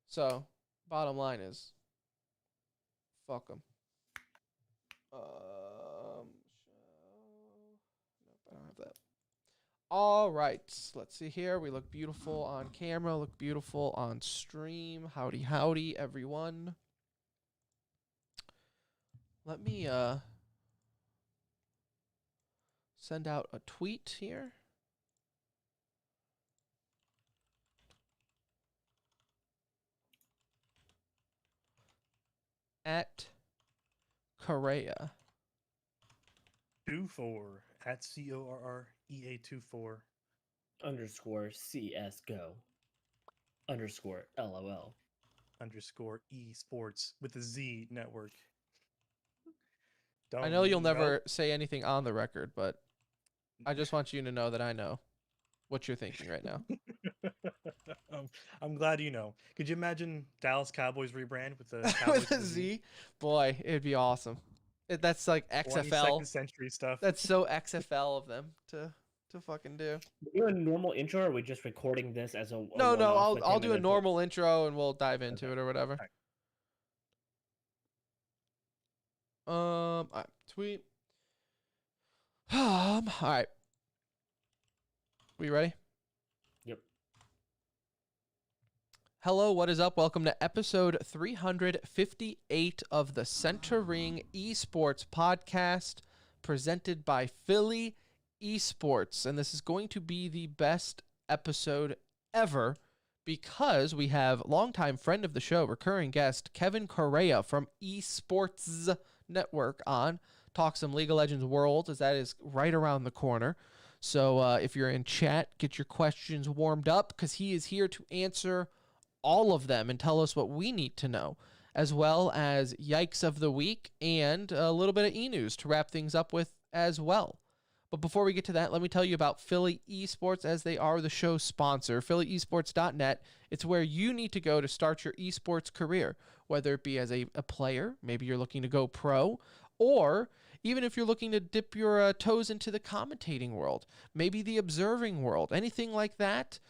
So, bottom line is, fuck them. Nope, I don't have that. All right, let's see here. We look beautiful on camera, look beautiful on stream. Howdy, howdy, everyone. Let me send out a tweet here. At Correa. 24 at CORREA24 _ CSGO _ LOL _ esports with a Z network. I know you'll never say anything on the record, but I just want you to know that I know what you're thinking right now. I'm glad you know. Could you imagine Dallas Cowboys rebrand with the with a Z? Boy, it'd be awesome. That's like XFL. 22nd century stuff. That's so XFL of them to fucking do. We do a normal intro, or are we just recording this as a No, I'll do a normal intro and we'll dive into it or whatever. All right, tweet. All right. We ready? Yep. Hello, what is up? Welcome to episode 358 of the Center Ring Esports podcast, presented by Philly Esports. And this is going to be the best episode ever because we have longtime friend of the show, recurring guest, Kevin Correa from Esports Network on. Talk some League of Legends Worlds, as that is right around the corner. So if you're in chat, get your questions warmed up because he is here to answer all of them and tell us what we need to know, as well as Yikes of the Week and a little bit of e-news to wrap things up with as well. But before we get to that, let me tell you about Philly Esports, as they are the show's sponsor. PhillyEsports.net. It's where you need to go to start your esports career, whether it be as a player, maybe you're looking to go pro, or even if you're looking to dip your toes into the commentating world, maybe the observing world, anything like that.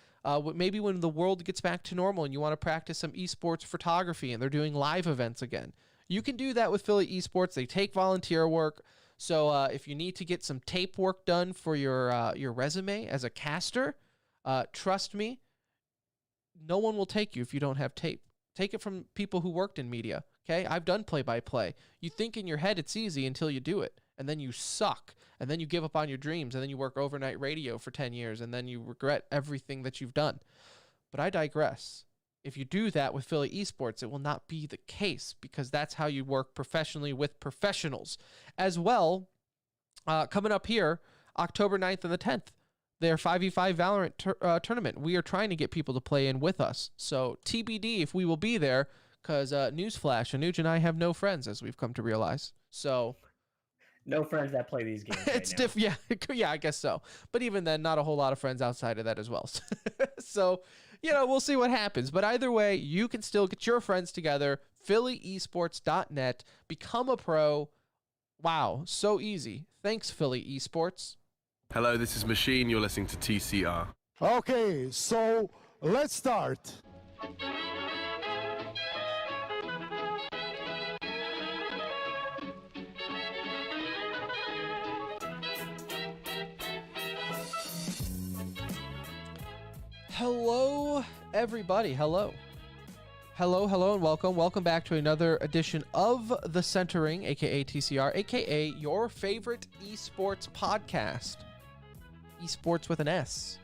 Maybe when the world gets back to normal and you want to practice some esports photography and they're doing live events again, you can do that with Philly Esports. They take volunteer work. So if you need to get some tape work done for your resume as a caster, trust me, no one will take you if you don't have tape. Take it from people who worked in media, okay? I've done play-by-play. You think in your head it's easy until you do it, and then you suck, and then you give up on your dreams, and then you work overnight radio for 10 years, and then you regret everything that you've done. But I digress. If you do that with Philly Esports, it will not be the case because that's how you work professionally with professionals. As well, coming up here, October 9th and the 10th, their 5v5 Valorant tournament. We are trying to get people to play in with us. So TBD if we will be there because newsflash, Anuj and I have no friends, as we've come to realize. So no friends that play these games. It's different. Yeah, I guess so. But even then, not a whole lot of friends outside of that as well. So, we'll see what happens. But either way, you can still get your friends together. PhillyEsports.net. Become a pro. Wow, so easy. Thanks, Philly Esports. Hello, this is Machine. You're listening to TCR. Okay, so let's start. Hello, everybody. Hello, and welcome back to another edition of The Centering, aka TCR, aka your favorite esports podcast. Esports with an S.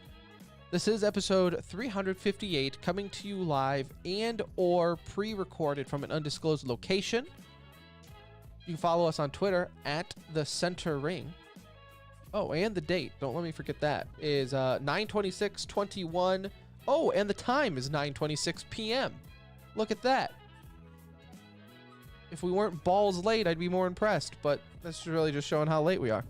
This is episode 358, coming to you live and or pre-recorded from an undisclosed location. You can follow us on Twitter at The Center Ring. Oh, and the date, don't let me forget that, is 9/26/21. Oh, and the time is 9:26 p.m. Look at that. If we weren't balls late, I'd be more impressed, but that's really just showing how late we are.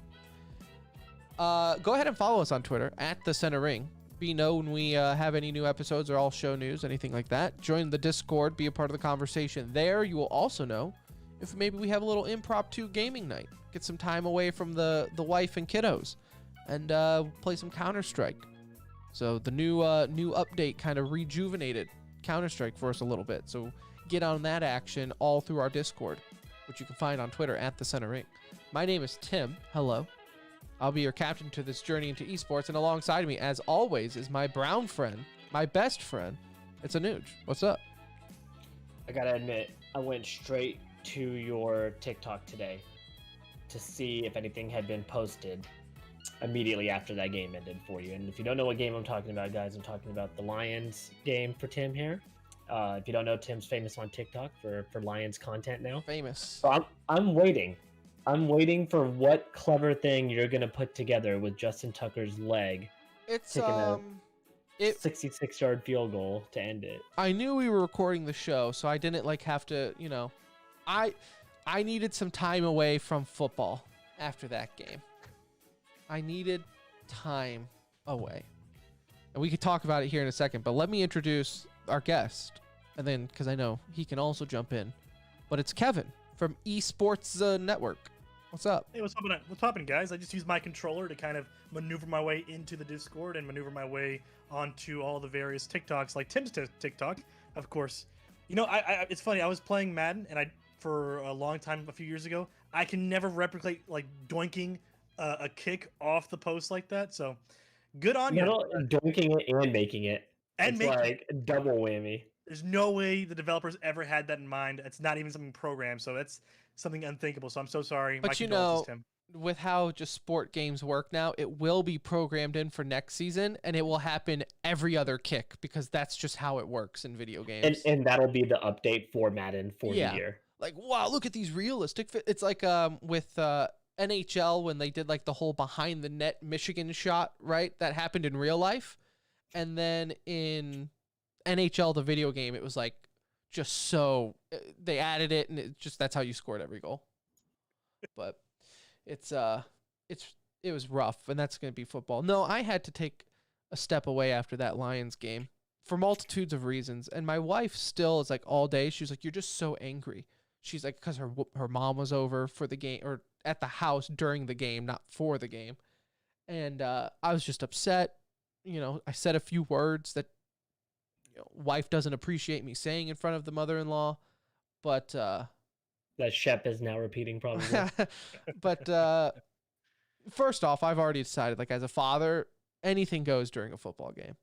Go ahead and follow us on Twitter at The Center Ring. Be known when we have any new episodes or all show news, anything like that. Join the Discord, be a part of the conversation there. You will also know if maybe we have a little impromptu gaming night. Get some time away from the wife and kiddos and play some Counter-Strike. So the new update kind of rejuvenated Counter-Strike for us a little bit. So get on that action all through our Discord, which you can find on Twitter at The Center Ring. My name is Tim. Hello. I'll be your captain to this journey into esports, and alongside me, as always, is my brown friend, my best friend. It's Anuj. What's up? I gotta admit, I went straight to your TikTok today to see if anything had been posted immediately after that game ended for you. And if you don't know what game I'm talking about, guys, I'm talking about the Lions game for Tim here. If you don't know, Tim's famous on TikTok for Lions content now. Famous. So I'm waiting. I'm waiting for what clever thing you're gonna put together with Justin Tucker's leg It's taking a 66-yard field goal to end it. I knew we were recording the show, so I didn't have to, I needed some time away from football after that game. I needed time away. And we could talk about it here in a second, but let me introduce our guest, and then because I know he can also jump in. But it's Kevin from Esports Network. What's up? Hey, what's poppin', guys? I just used my controller to kind of maneuver my way into the Discord and maneuver my way onto all the various TikToks, like Tim's TikTok, of course. It's funny. I was playing Madden, and for a long time, a few years ago, I can never replicate doinking a kick off the post like that. So, good on you. Doinking it and making it. And it's like a double whammy. There's no way the developers ever had that in mind. It's not even something programmed, so that's something unthinkable. So I'm so sorry. But Tim, with how just sport games work now, it will be programmed in for next season, and it will happen every other kick because that's just how it works in video games. And that'll be the update for Madden for the year. Like, wow, look at these realistic. It's like with NHL when they did the whole behind the net Michigan shot, right? That happened in real life, and then in NHL, the video game, it was just so they added it, and that's how you scored every goal. But it was rough, and that's going to be football. No, I had to take a step away after that Lions game for multitudes of reasons, and my wife still is all day. She's like, "You're just so angry." She's like, because her mom was over for the game or at the house during the game, not for the game, and I was just upset. I said a few words that. Wife doesn't appreciate me saying in front of the mother-in-law, but that Shep is now repeating probably. But first off, I've already decided, as a father, anything goes during a football game.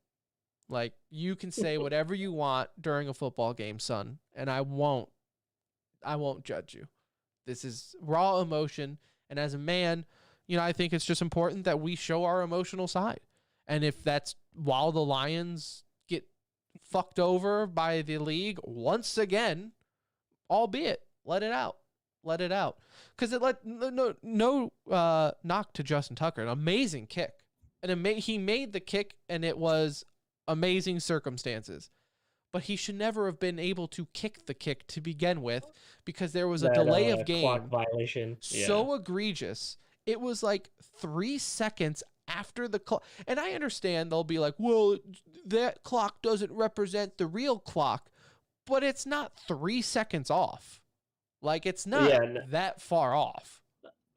You can say whatever you want during a football game, son, and I won't judge you. This is raw emotion, and as a man, I think it's just important that we show our emotional side. And if that's while the Lions get fucked over by the league once again, albeit let it out, because no knock to Justin Tucker, an amazing kick, and he made the kick, and it was amazing circumstances, but he should never have been able to kick the kick to begin with because there was a delay of game clock violation so egregious. It was 3 seconds after the clock. And I understand they'll be like, well, that clock doesn't represent the real clock, but it's not 3 seconds off. It's not that far off.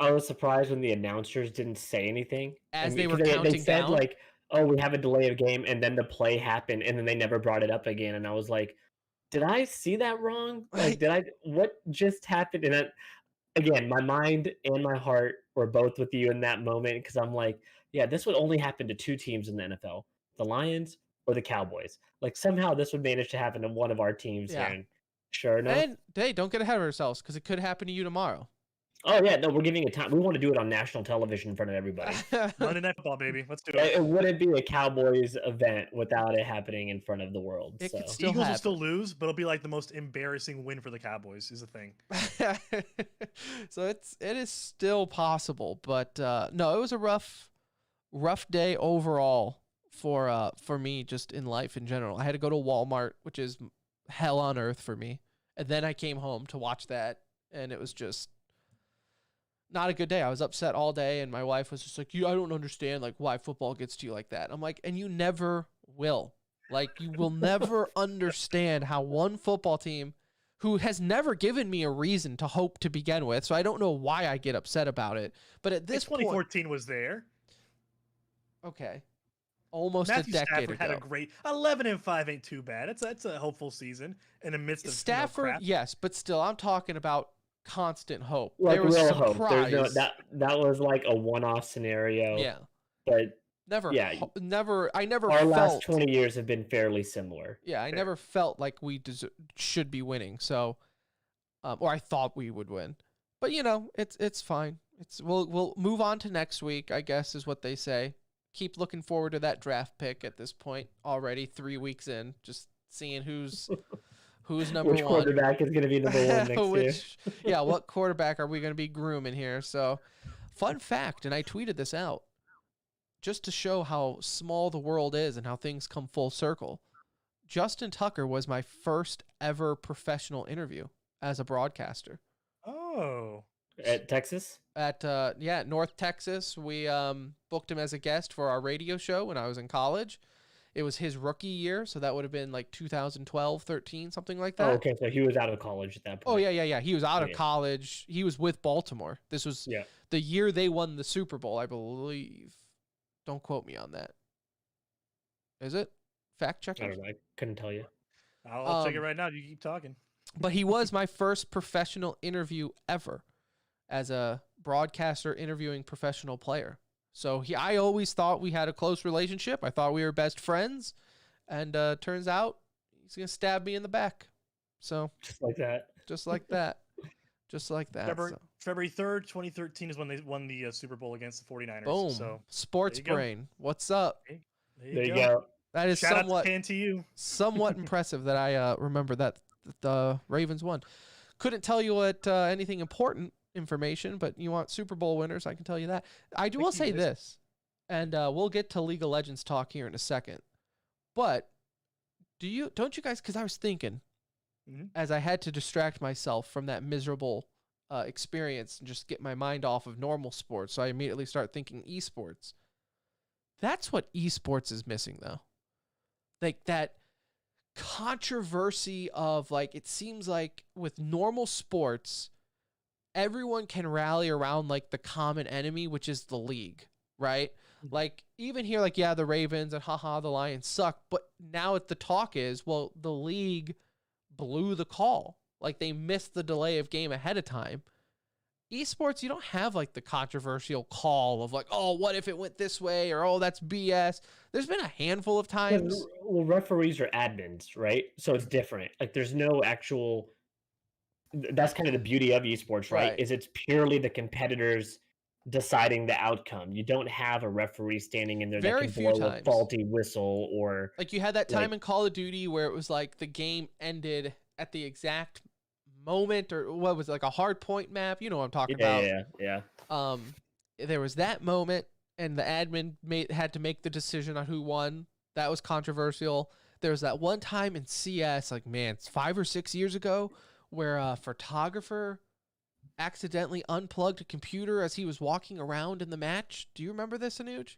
I was surprised when the announcers didn't say anything. They were counting they said down. Oh, we have a delay of game, and then the play happened, and then they never brought it up again. And I was like, did I see that wrong? What just happened? And again, my mind and my heart were both with you in that moment because I'm like, yeah, this would only happen to two teams in the NFL, the Lions or the Cowboys. Somehow this would manage to happen to one of our teams here. And sure enough. And hey, don't get ahead of ourselves because it could happen to you tomorrow. Oh, yeah, no, we're giving it time. We want to do it on national television in front of everybody. Monday Night Football, baby. Let's do it. It wouldn't be a Cowboys event without it happening in front of the world. It could The still Eagles happen. will still lose, but it'll be the most embarrassing win for the Cowboys is the thing. So it is still possible, but no, it was a rough day overall for me just in life in general. I had to go to Walmart, which is hell on earth for me, and then I came home to watch that, and it was just not a good day. I was upset all day, and my wife was just like, I don't understand why football gets to you like that. I'm like, and you never will. You will never understand how one football team who has never given me a reason to hope to begin with, so I don't know why I get upset about it. But at this 2014 was there. Okay. almost Matthew a decade Stafford had ago. a great 11-5 ain't too bad. That's a hopeful season in the midst of Stafford, crap. yes, but still, I'm talking about constant hope. Like There was real hope. There's no surprise. that was like a one-off scenario. Yeah, But never. yeah, I never our felt. last 20 years have been fairly similar. Yeah, I never felt like we should be winning. So, or I thought we would win. But it's fine. We'll move on to next week, I guess, is what they say. Keep looking forward to that draft pick at this point already, 3 weeks in, just seeing who's number Which one. quarterback is going to be number one next year? Yeah, what quarterback are we going to be grooming here? So, fun fact, and I tweeted this out just to show how small the world is and how things come full circle. Justin Tucker was my first ever professional interview as a broadcaster. Oh. At Texas? At North Texas. We booked him as a guest for our radio show when I was in college. It was his rookie year, so that would have been like 2012, 13, something like that. Oh, okay, so he was out of college at that point. Oh, yeah. He was out of college. He was with Baltimore. This was the year they won the Super Bowl, I believe. Don't quote me on that. Is it? Fact check? I don't know. I couldn't tell you. I'll check it right now. You keep talking. But he was my first professional interview ever as a broadcaster interviewing professional player. So I always thought we had a close relationship. I thought we were best friends. And turns out he's going to stab me in the back. So Just like that. Just like that. Just like that. February 3rd, 2013 is when they won the Super Bowl against the 49ers. Boom. So Sports brain. What's up? there you go. That is Shout out to you. somewhat impressive that I remember that the Ravens won. Couldn't tell you what anything important information, but you want Super Bowl winners, I can tell you that. I will say this, and we'll get to League of Legends talk here in a second. But don't you guys, because I was thinking, as I had to distract myself from that miserable experience and just get my mind off of normal sports, so I immediately start thinking esports. That's what esports is missing, though. Like that controversy of, like, it seems like with normal sports, everyone can rally around like the common enemy, which is the league, right? Like even here, like, yeah, the Ravens and the Lions suck, but now the talk is, well, the league blew the call. Like they missed the delay of game ahead of time. Esports, you don't have like the controversial call of like, oh, what if it went this way? Or, oh, that's BS. There's been a handful of times. Well, referees are admins, right? So it's different. Like there's no actual, that's kind of the beauty of esports, right? Is it's purely the competitors deciding the outcome. You don't have a referee standing in there that can blow a faulty whistle, or like you had that time in Call of Duty where it was like the game ended at the exact moment, or what was it, like a hard point map? You know what I'm talking about. Yeah. There was that moment, and the admin had to make the decision on who won. That was controversial. There was that one time in CS, like, man, it's 5 or 6 years ago, where a photographer accidentally unplugged a computer as he was walking around in the match. Do you remember this, Anuj?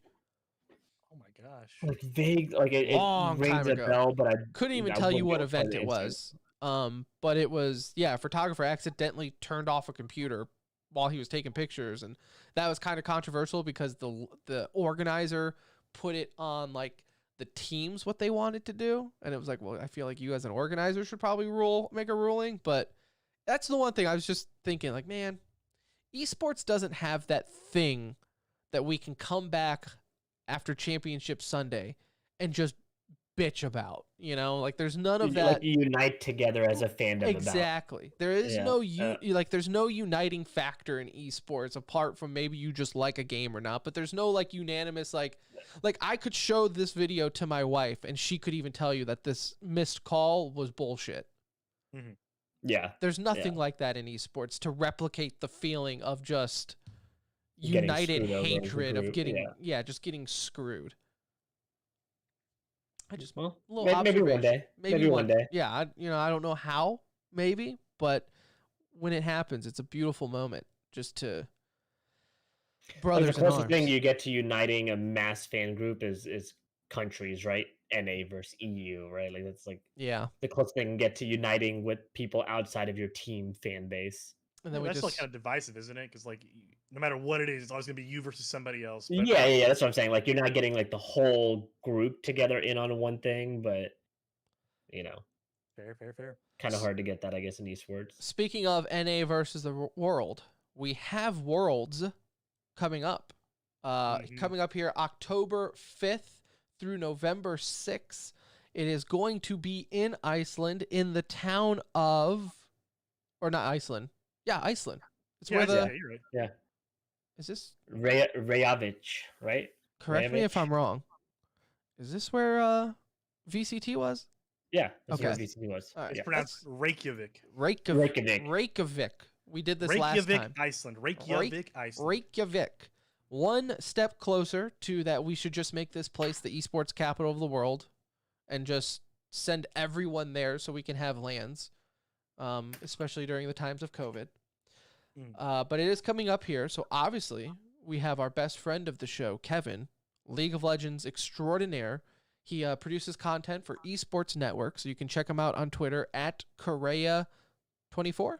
Oh my gosh. Like vague, like it rings a bell, but I couldn't even tell you what event it was. But it was, a photographer accidentally turned off a computer while he was taking pictures, and that was kind of controversial because the organizer put it on like the teams what they wanted to do, and it was like, well, I feel like you as an organizer should probably make a ruling. But that's the one thing I was just thinking, like, man, esports doesn't have that thing that we can come back after Championship Sunday and just bitch about, like there's none of that. Like you unite together as a fandom. Exactly. There is there's no uniting factor in esports apart from maybe you just like a game or not, but there's no like unanimous, like I could show this video to my wife and she could even tell you that this missed call was bullshit. Mm-hmm. Yeah. There's nothing like that in esports to replicate the feeling of just united hatred of getting, just getting screwed. Maybe one day. Maybe one day. Yeah, I don't know how, maybe, but when it happens, it's a beautiful moment just to brothers. Like the closest thing you get to uniting a mass fan group is countries, right? NA versus EU, right? Like that's like the closest thing you get to uniting with people outside of your team fan base. And then that's like kind of divisive, isn't it? Because like no matter what it is, it's always gonna be you versus somebody else. But Yeah. That's what I'm saying. Like, you're not getting like the whole group together in on one thing, but you know, fair. kind of hard to get that, I guess, in esports. Speaking of NA versus the world, we have Worlds coming up. Coming up here October 5th through November 6th. It is going to be in Iceland, in the town of, or not Iceland. Yeah, Iceland. It's where the. You're right. Yeah. Is this Reykjavik, right? correct me if I'm wrong? Is this where VCT was? Yeah, that's Okay. where VCT was. All right. It's Yeah. pronounced Reykjavik. Reykjavik. We did this last Reykjavik, time. Iceland. Reykjavik, Iceland. Reykjavik. One step closer to that, we should just make this place the esports capital of the world and just send everyone there so we can have LANs, especially during the times of COVID. But it is coming up here, so obviously we have our best friend of the show, Kevin, League of Legends extraordinaire. He produces content for Esports Network, so you can check him out on Twitter at Correa24.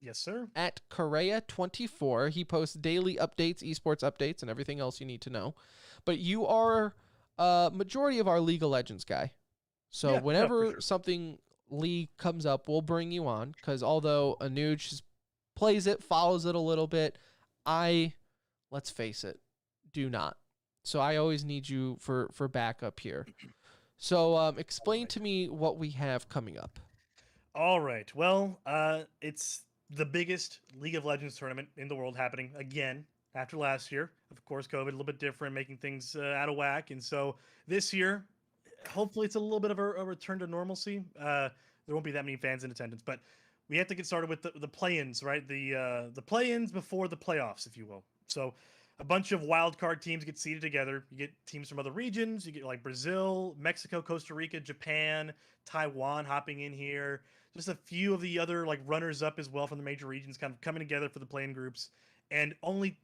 Yes, sir. At Correa24. He posts daily updates, esports updates, and everything else you need to know. But you are majority of our League of Legends guy. So whenever sure. something League comes up, we'll bring you on, because although Anuj plays it, follows it a little bit, let's face it, do not. So I always need you for backup here. So explain to me what we have coming up. All right. Well, it's the biggest League of Legends tournament in the world happening again after last year. Of course, COVID a little bit different, making things out of whack. And so this year, hopefully it's a little bit of a return to normalcy. There won't be that many fans in attendance, but we have to get started with the play-ins, right? The play-ins before the playoffs, if you will. So a bunch of wild card teams get seeded together. You get teams from other regions. You get like Brazil, Mexico, Costa Rica, Japan, Taiwan hopping in here. Just a few of the other like runners up as well from the major regions kind of coming together for the play-in groups. And only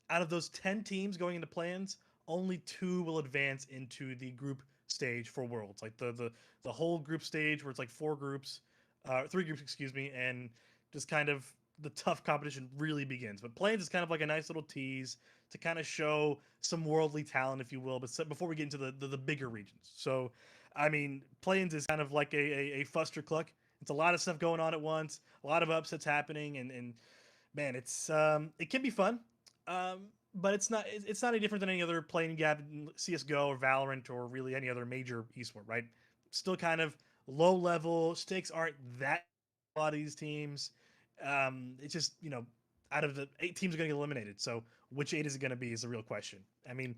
out of those 10 teams going into play-ins, only 2 will advance into the group stage for Worlds. Like the whole group stage where it's like 3 groups, and just kind of the tough competition really begins. But play-ins is kind of like a nice little tease to kind of show some worldly talent, if you will, but before we get into the bigger regions. So, I mean, play-ins is kind of like a fustercluck. It's a lot of stuff going on at once, a lot of upsets happening, and man, it's it can be fun, but it's not any different than any other play-in gap in CS:GO or Valorant or really any other major esport, right? Still kind of low level, stakes aren't that a lot of these teams. It's just, out of the 8 teams are going to get eliminated. So which 8 is it going to be is the real question. I mean,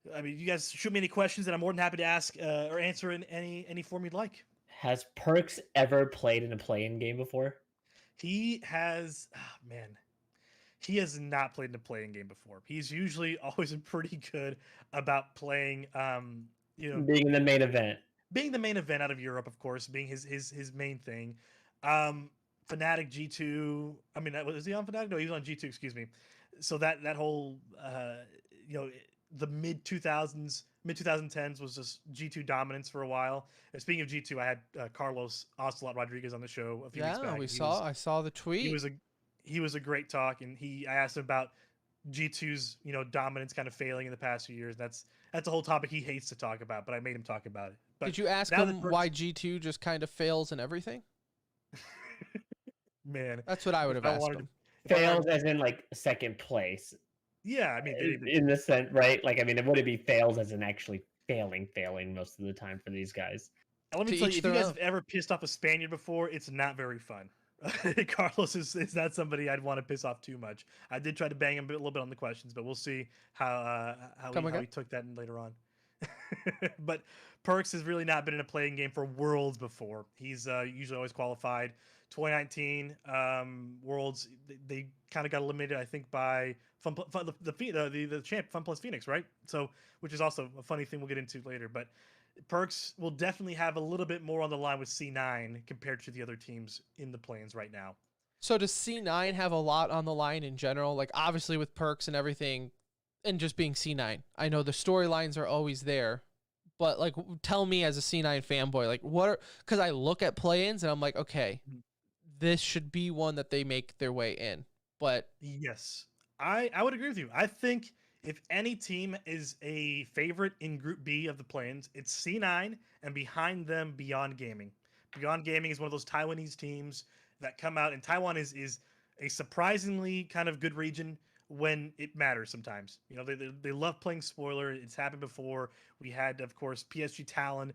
you guys shoot me any questions that I'm more than happy to ask or answer in any form you'd like. Has Perks ever played in a play-in game before? He has, he has not played in a play-in game before. He's usually always been pretty good about playing, being in the main event. Being the main event out of Europe, of course, being his main thing. Fnatic G2. I mean, was he on Fnatic? No, he was on G2. Excuse me. So that whole the mid 2010s was just G2 dominance for a while. And speaking of G2, I had Carlos Ocelot Rodriguez on the show a few weeks back. I saw the tweet. He was a great talk, and I asked him about G2's dominance kind of failing in the past few years. That's a whole topic he hates to talk about, but I made him talk about it. But did you ask him why G2 just kind of fails in everything? Man, that's what I would have asked him. Fails as in like second place. Yeah, I mean, in the sense, right? Like, I mean, would it be fails as in actually failing most of the time for these guys? Let me tell you, if you guys have ever pissed off a Spaniard before, it's not very fun. Carlos is not somebody I'd want to piss off too much. I did try to bang him a little bit on the questions, but we'll see how he took that in later on. But Perks has really not been in a playing game for Worlds before. He's usually always qualified. 2019 Worlds, they kind of got eliminated, I think, by the champ Fun Plus Phoenix, right? So, which is also a funny thing we'll get into later. But Perks will definitely have a little bit more on the line with C9 compared to the other teams in the play-ins right now. So does C9 have a lot on the line in general? Like, obviously with Perks and everything, and just being C9. I know the storylines are always there, but like, tell me as a C9 fanboy, like, because I look at play-ins and I'm like, okay, this should be one that they make their way in. But yes, I would agree with you. I think if any team is a favorite in Group B of the play-ins, it's C9, and behind them, Beyond Gaming. Beyond Gaming is one of those Taiwanese teams that come out, and Taiwan is a surprisingly kind of good region when it matters sometimes. You know, they love playing spoiler. It's happened before. We had, of course, PSG Talon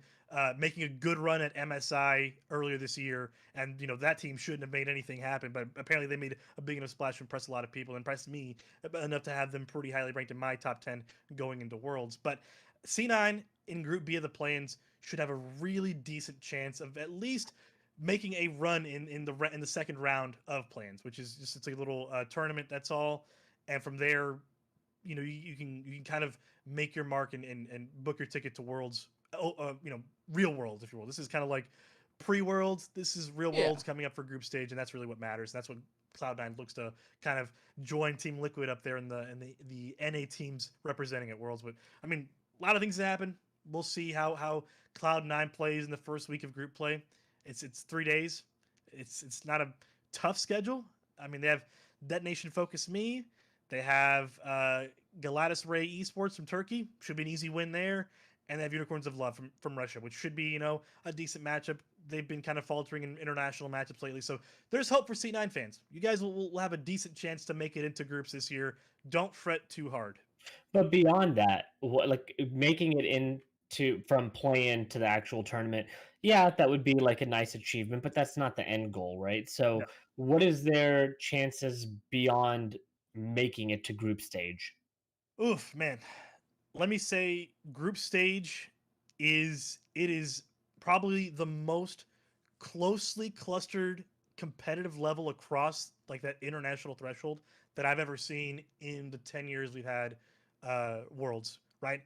making a good run at MSI earlier this year, and you know that team shouldn't have made anything happen, but apparently they made a big enough splash to impress a lot of people, impressed me enough to have them pretty highly ranked in my top 10 going into Worlds. But C9 in Group B of the play-ins should have a really decent chance of at least making a run in the second round of play-ins, which is just it's a little tournament. That's all, and from there, you know, you can kind of make your mark and book your ticket to Worlds. You know, real Worlds, if you will. This is kind of like pre-Worlds. This is real Yeah. Worlds coming up for group stage, and that's really what matters. That's what Cloud9 looks to kind of join Team Liquid up there in the NA teams representing at Worlds. But I mean, a lot of things happen. We'll see how Cloud9 plays in the first week of group play. It's 3 days. It's not a tough schedule. I mean, they have Detonation Focus Me. They have Galatas Ray Esports from Turkey. Should be an easy win there. And they have Unicorns of Love from Russia, which should be, you know, a decent matchup. They've been kind of faltering in international matchups lately. So there's hope for C9 fans. You guys will have a decent chance to make it into groups this year. Don't fret too hard. But beyond that, what like making it into from play-in to the actual tournament, yeah, that would be like a nice achievement, but that's not the end goal, right? No. So, what is their chances beyond making it to group stage? Oof, man. Let me say group stage is probably the most closely clustered competitive level across like that international threshold that I've ever seen in the 10 years we've had Worlds, right?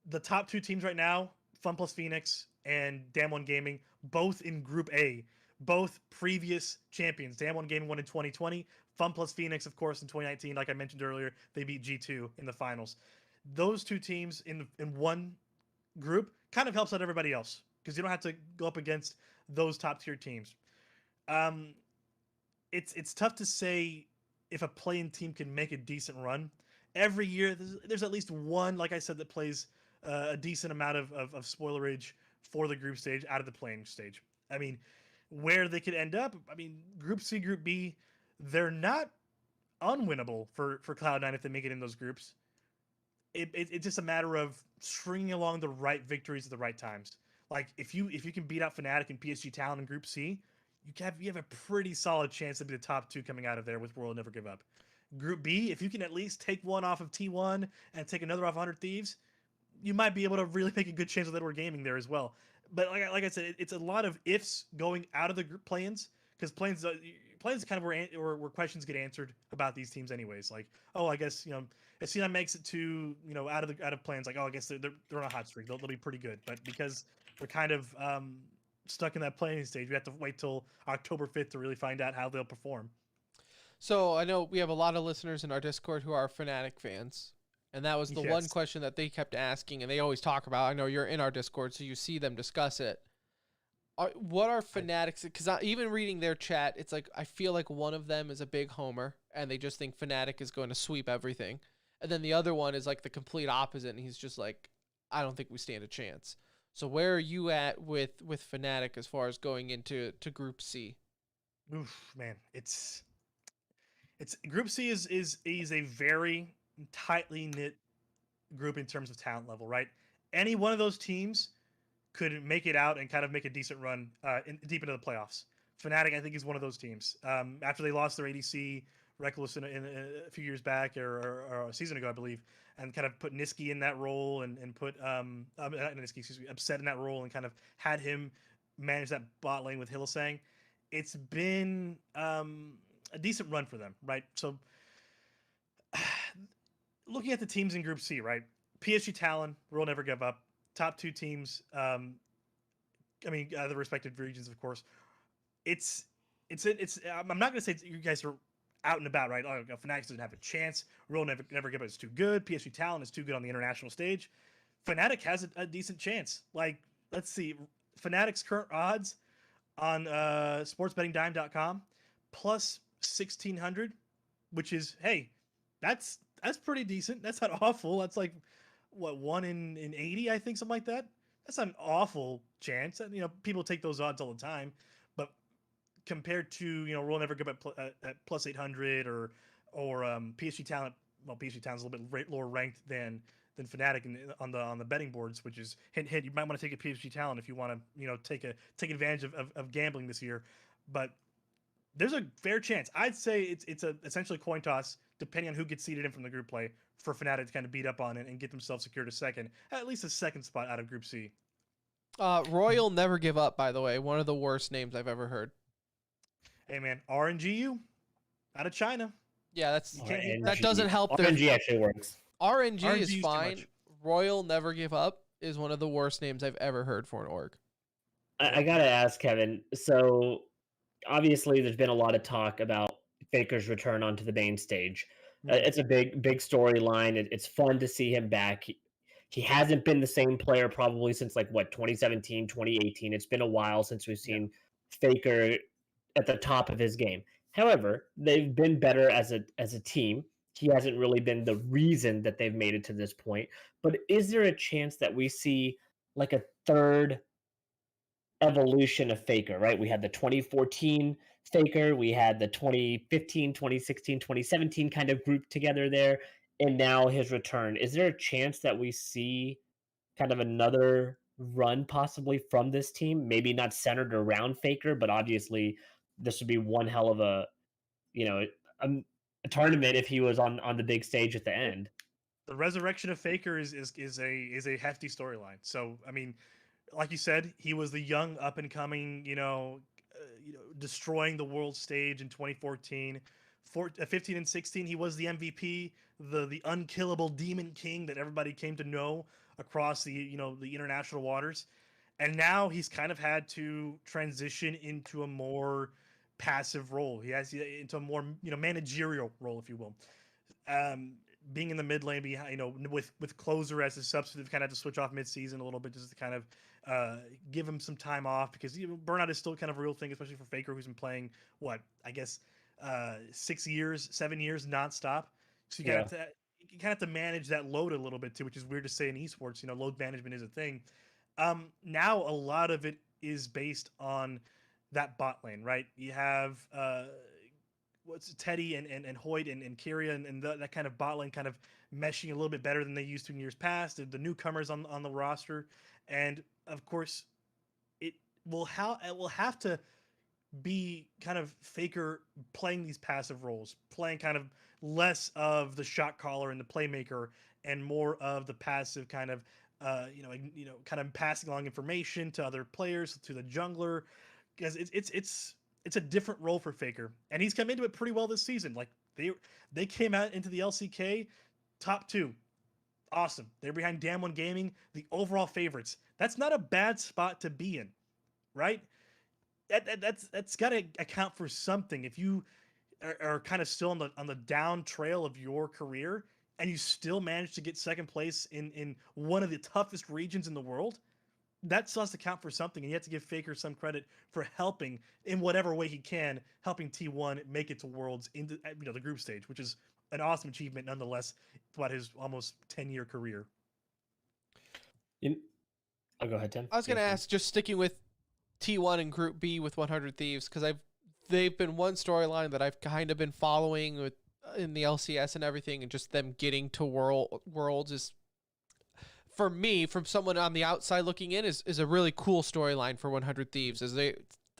The top two teams right now, Fun Plus Phoenix and Damwon Gaming, both in Group A, both previous champions. Damwon Gaming won in 2020. Fun Plus Phoenix, of course, in 2019. Like I mentioned earlier, they beat G2 in the finals. Those two teams in one group kind of helps out everybody else because you don't have to go up against those top tier teams. Um, it's tough to say if a playing team can make a decent run. Every year, there's at least one, like I said, that plays a decent amount of spoilerage for the group stage out of the playing stage. I mean, where they could end up, I mean, Group C, Group B, they're not unwinnable for Cloud9 if they make it in those groups. It's just a matter of stringing along the right victories at the right times. Like if you can beat out Fnatic and PSG Talon in Group C, you have a pretty solid chance to be the top two coming out of there with World Never Give Up. Group B, if you can at least take one off of T1 and take another off 100 Thieves, you might be able to really make a good chance of Edward Gaming there as well. But like I said, it's a lot of ifs going out of the group play-ins because play-ins is kind of where questions get answered about these teams anyways. Like, oh, I guess, you know, if C9 makes it to, you know, out of plans, like, oh, I guess they're on a hot streak. They'll be pretty good. But because we're kind of stuck in that playing stage, we have to wait till October 5th to really find out how they'll perform. So I know we have a lot of listeners in our Discord who are Fnatic fans. And that was the one Yes. question that they kept asking, and they always talk about. I know you're in our Discord, so you see them discuss it. What are Fnatic's? Because even reading their chat, it's like I feel like one of them is a big homer, and they just think Fnatic is going to sweep everything, and then the other one is like the complete opposite, and he's just like, I don't think we stand a chance. So where are you at with Fnatic as far as going into Group C? Oof, man, it's Group C is a very tightly knit group in terms of talent level, right? Any one of those teams could make it out and kind of make a decent run deep into the playoffs. Fnatic, I think, is one of those teams. After they lost their ADC Reckless in a few years back or a season ago, I believe, and kind of put Niski in that role and put not Niski, excuse me, Upset in that role and kind of had him manage that bot lane with Hylissang. It's been a decent run for them, right? So looking at the teams in Group C, right? PSG Talon, World Never Give Up, top two teams. I mean, the respective regions, of course. It's. I'm not going to say you guys are out and about, right? Oh, Fnatic doesn't have a chance. World Never Give Up is too good. PSG Talon is too good on the international stage. Fnatic has a decent chance. Like, let's see, Fnatic's current odds on sportsbettingdime.com plus 1,600, which is, hey, That's pretty decent. That's not awful. That's like what, 1 in 80, I think, something like that. That's not an awful chance. And, people take those odds all the time, but compared to Roll Never Give Up at plus 800 or PSG Talent. Well, PSG Talent's a little bit lower ranked than Fnatic on the betting boards, which is hint hint. You might want to take a PSG Talent if you want to take advantage of gambling this year, but there's a fair chance. I'd say it's a essentially coin toss, depending on who gets seeded in from the group play, for Fnatic to kind of beat up on it and get themselves secured at least a second spot out of Group C. Royal Never Give Up, by the way, one of the worst names I've ever heard. Hey man, RNGU out of China. Yeah, RNG. that doesn't help. RNG actually works. RNG is too fine. much. Royal Never Give Up is one of the worst names I've ever heard for an org. I gotta ask Kevin. So obviously, there's been a lot of talk about Faker's return onto the main stage. It's a big storyline. It's fun to see him back. He hasn't been the same player probably since 2017, 2018. It's been a while since we've seen Faker at the top of his game. However, they've been better as a team. He hasn't really been the reason that they've made it to this point. But is there a chance that we see like a third evolution of Faker, right? We had the 2014 Faker, we had the 2015, 2016, 2017 kind of group together there, and now his return. Is there a chance that we see kind of another run possibly from this team? Maybe not centered around Faker, but obviously this would be one hell of a, a tournament if he was on the big stage at the end. The resurrection of Faker is a hefty storyline. So I mean, like you said, he was the young up and coming, destroying the world stage in 2014. 15 and 16, he was the MVP, the unkillable demon king that everybody came to know across the international waters. And now he's kind of had to transition into a more passive role. He has into a more managerial role, if you will. Being in the mid lane, with closer as his substitute, kind of had to switch off mid season a little bit just to kind of give him some time off, because burnout is still kind of a real thing, especially for Faker, who's been playing 7 years nonstop. So you kind of have to manage that load a little bit too, which is weird to say in esports. Load management is a thing. Now a lot of it is based on that bot lane, right? You have Teddy and Hoyt and Kyria and that kind of bot lane kind of meshing a little bit better than they used to in years past. The newcomers on the roster, and of course, it will have to be kind of Faker playing these passive roles, playing kind of less of the shot caller and the playmaker, and more of the passive kind of kind of passing along information to other players, to the jungler, because it's a different role for Faker, and he's come into it pretty well this season. Like they came out into the LCK top 2. Awesome. They're behind Damwon Gaming, the overall favorites. That's not a bad spot to be in, right? That's got to account for something. If you are kind of still on the down trail of your career and you still manage to get second place in one of the toughest regions in the world, that still has to count for something. And you have to give Faker some credit for helping in whatever way he can, helping T1 make it to Worlds into the group stage, which is an awesome achievement nonetheless throughout his almost 10-year career. I'll go ahead, Tim. I was going to ask, just sticking with T1 and Group B with 100 Thieves, because they've been one storyline that I've kind of been following in the LCS and everything, and just them getting to Worlds is, for me, from someone on the outside looking in, is a really cool storyline for 100 Thieves.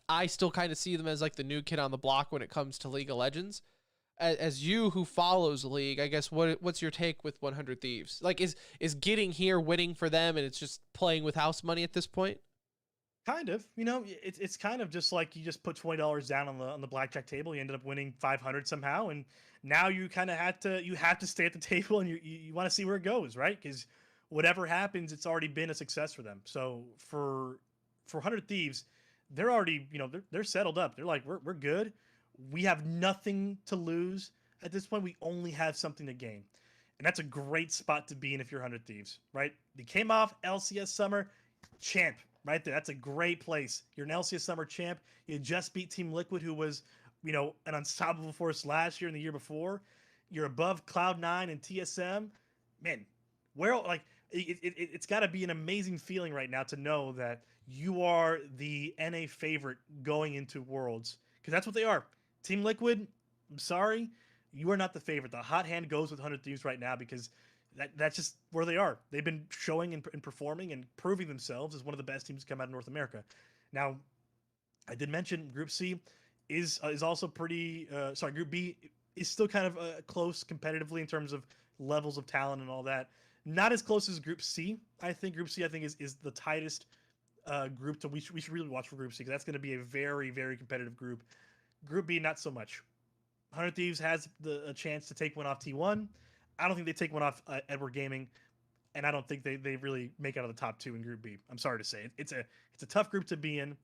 I still kind of see them as like the new kid on the block when it comes to League of Legends. As you who follows League, I guess what's your take with 100 Thieves? Like, is getting here winning for them, and it's just playing with house money at this point? Kind of, it's kind of just like you just put $20 down on the blackjack table. You ended up winning 500 somehow, and now you kind of have to stay at the table, and you want to see where it goes, right? Because whatever happens, it's already been a success for them. So for 100 Thieves, they're already they're settled up. They're like, we're good. We have nothing to lose at this point. We only have something to gain, and that's a great spot to be in if you're 100 Thieves, right? They came off LCS Summer champ. Right there. That's a great place. You're an LCS Summer champ. You just beat Team Liquid, who was, an unstoppable force last year and the year before. you're above Cloud9 and TSM, man, where like it's got to be an amazing feeling right now to know that you are the NA favorite going into Worlds, because that's what they are. Team Liquid, I'm sorry, you are not the favorite. The hot hand goes with 100 Thieves right now because that's just where they are. They've been showing and performing and proving themselves as one of the best teams to come out of North America. Now, I did mention Group C is also pretty. Group B is still kind of close competitively in terms of levels of talent and all that. Not as close as Group C. I think Group C is the tightest group to we should really watch for Group C, because that's going to be a very, very competitive group. Group B, not so much. 100 Thieves has a chance to take one off T1. I don't think they take one off Edward Gaming, and I don't think they really make out of the top 2 in Group B. I'm sorry to say, it's a tough group to be in,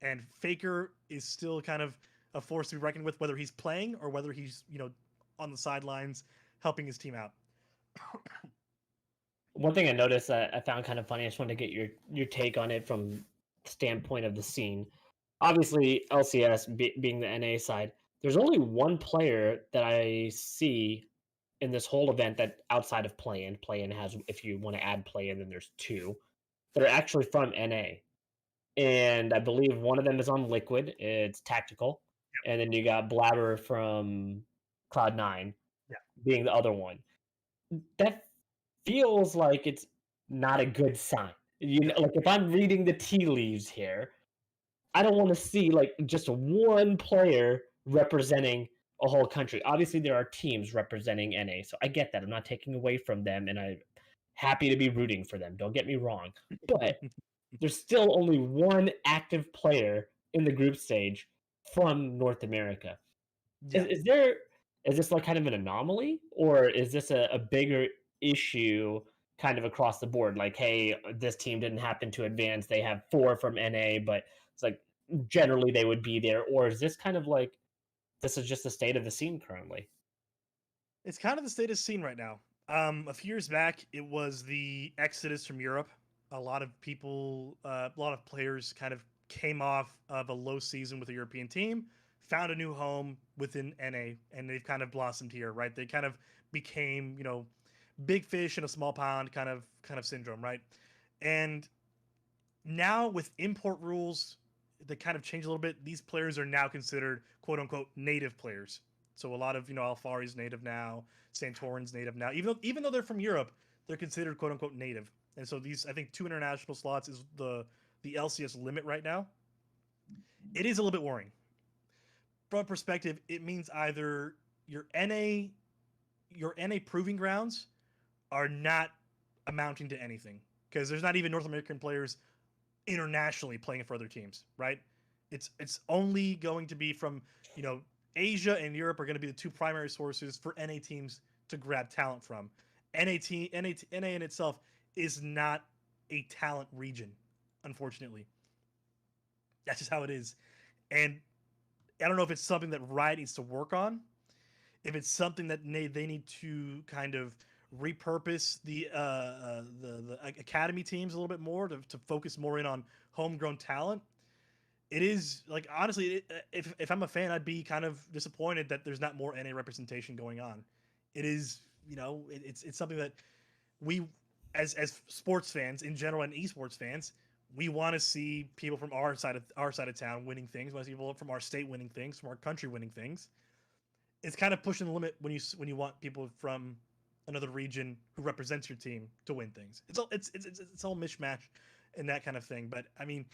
and Faker is still kind of a force to be reckoned with, whether he's playing or whether he's on the sidelines helping his team out. One thing I noticed that I found kind of funny, I just wanted to get your take on it from the standpoint of the scene. Obviously, LCS being the NA side, there's only one player that I see in this whole event that outside of play-in. Play-in has, if you want to add play-in, then there's 2 that are actually from NA. And I believe one of them is on Liquid. It's Tactical. Yep. And then you got Blabber from Cloud9 being the other one. That feels like it's not a good sign. Like if I'm reading the tea leaves here, I don't want to see like just one player representing a whole country. Obviously, there are teams representing NA, so I get that. I'm not taking away from them, and I'm happy to be rooting for them. Don't get me wrong. But there's still only one active player in the group stage from North America. Yeah. Is this like kind of an anomaly, or is this a bigger issue kind of across the board? Like, hey, this team didn't happen to advance. They have 4 from NA, but it's like generally they would be there. Or is this kind of like, this is just the state of the scene currently? It's kind of the state of the scene right now. A few years back, it was the exodus from Europe. A lot of people, a lot of players kind of came off of a low season with a European team, found a new home within NA, and they've kind of blossomed here, right? They kind of became, big fish in a small pond kind of syndrome, right? And now with import rules that kind of change a little bit, these players are now considered quote unquote native players. So a lot of Alfari's native now, Santorin's native now. Even though they're from Europe, they're considered quote unquote native. And so these, I think, 2 international slots is the LCS limit right now. It is a little bit worrying. From a perspective, it means either your NA proving grounds are not amounting to anything, because there's not even North American players internationally playing for other teams, right? It's only going to be from, Asia and Europe are going to be the 2 primary sources for NA teams to grab talent from. NA in itself is not a talent region, unfortunately. That's just how it is. And I don't know if it's something that Riot needs to work on, if it's something that they need to kind of repurpose the academy teams a little bit more to focus more in on homegrown talent. It is like, honestly, if I'm a fan, I'd be kind of disappointed that there's not more NA representation going on. It is, it's something that we, as sports fans in general and esports fans, we want to see people from our side of town winning things. We want to see people from our state winning things, from our country winning things. It's kind of pushing the limit when you want people from another region who represents your team to win things. It's all mishmash and that kind of thing. But I mean,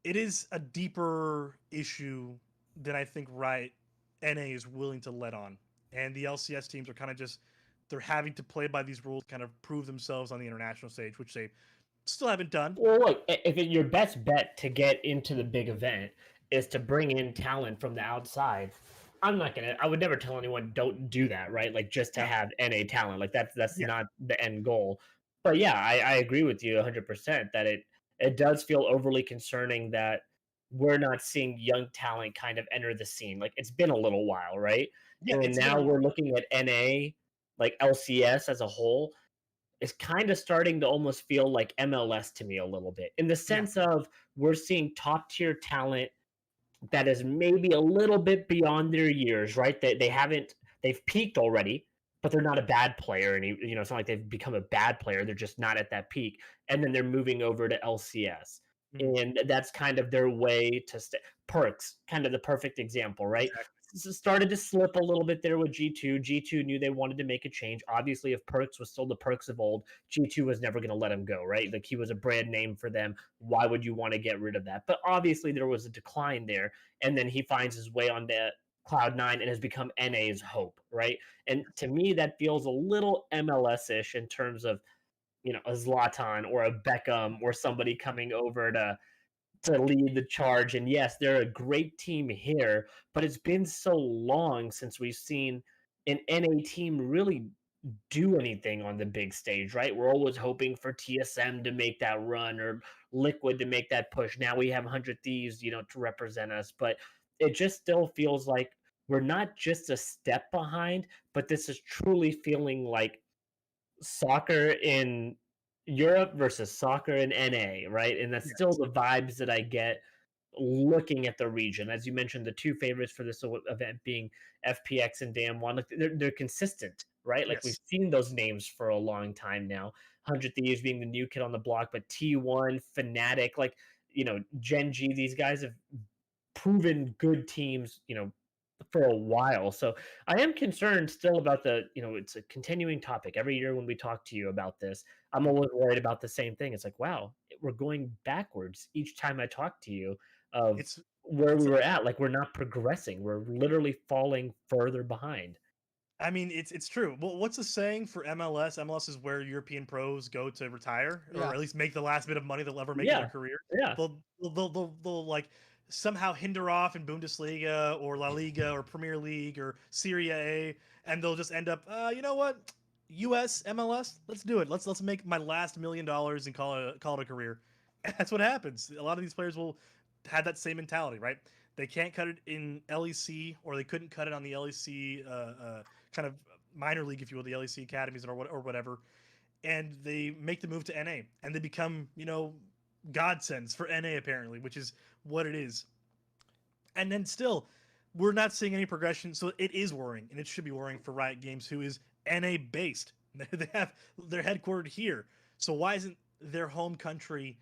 it is a deeper issue than I think Riot NA is willing to let on. And the LCS teams are kind of they're having to play by these rules, kind of prove themselves on the international stage, which they still haven't done. Well, look, if your best bet to get into the big event is to bring in talent from the outside, I would never tell anyone don't do that, right? Like, just to have NA talent, like that's not the end goal. But yeah, I agree with you 100% that it does feel overly concerning that we're not seeing young talent kind of enter the scene. Like, it's been a little while, right? Yeah, and now we're looking at NA, like LCS as a whole, is kind of starting to almost feel like MLS to me a little bit, in the sense of we're seeing top tier talent that is maybe a little bit beyond their years, right? They've peaked already, but they're not a bad player. And it's not like they've become a bad player. They're just not at that peak. And then they're moving over to LCS. And that's kind of their way to stay. Perks, kind of the perfect example, right? Exactly. Started to slip a little bit there with G2. G2 knew they wanted to make a change. Obviously, if Perks was still the Perks of old, G2 was never going to let him go, right? Like, he was a brand name for them. Why would you want to get rid of that? But obviously, there was a decline there. And then he finds his way onto Cloud9 and has become NA's hope, right? And to me, that feels a little MLS-ish in terms of, a Zlatan or a Beckham or somebody coming over to lead the charge. And yes, they're a great team here, but it's been so long since we've seen an NA team really do anything on the big stage, right? We're always hoping for TSM to make that run or Liquid to make that push. Now we have 100 Thieves, to represent us, but it just still feels like we're not just a step behind, but this is truly feeling like soccer in Europe versus soccer in NA, right? And that's still the vibes that I get looking at the region. As you mentioned, the two favorites for this event being FPX and Damwon. Like, they're consistent, right? Like, we've seen those names for a long time now. 100 Thieves being the new kid on the block, but T1, Fnatic, like, Gen G, these guys have proven good teams, for a while. So I am concerned still about it's a continuing topic. Every year when we talk to you about this, I'm always worried about the same thing. It's like, wow, we're going backwards each time I talk to you of where we were at. Like, we're not progressing. We're literally falling further behind. I mean, it's true. Well, what's the saying for MLS? MLS is where European pros go to retire, or at least make the last bit of money they'll ever make in their career. Yeah. They'll like somehow hinder off in Bundesliga or La Liga or Premier League or Serie A, and they'll just end up, you know what? US MLS, let's do it. Let's make my last $1 million and call it a career. And that's what happens. A lot of these players will have that same mentality, right? They can't cut it in LEC, or they couldn't cut it on the LEC kind of minor league, if you will, the LEC academies or whatever, and they make the move to NA, and they become, godsends for NA apparently, which is what it is. And then still, we're not seeing any progression, so it is worrying, and it should be worrying for Riot Games, who is NA based. They're headquartered here, so why isn't their home country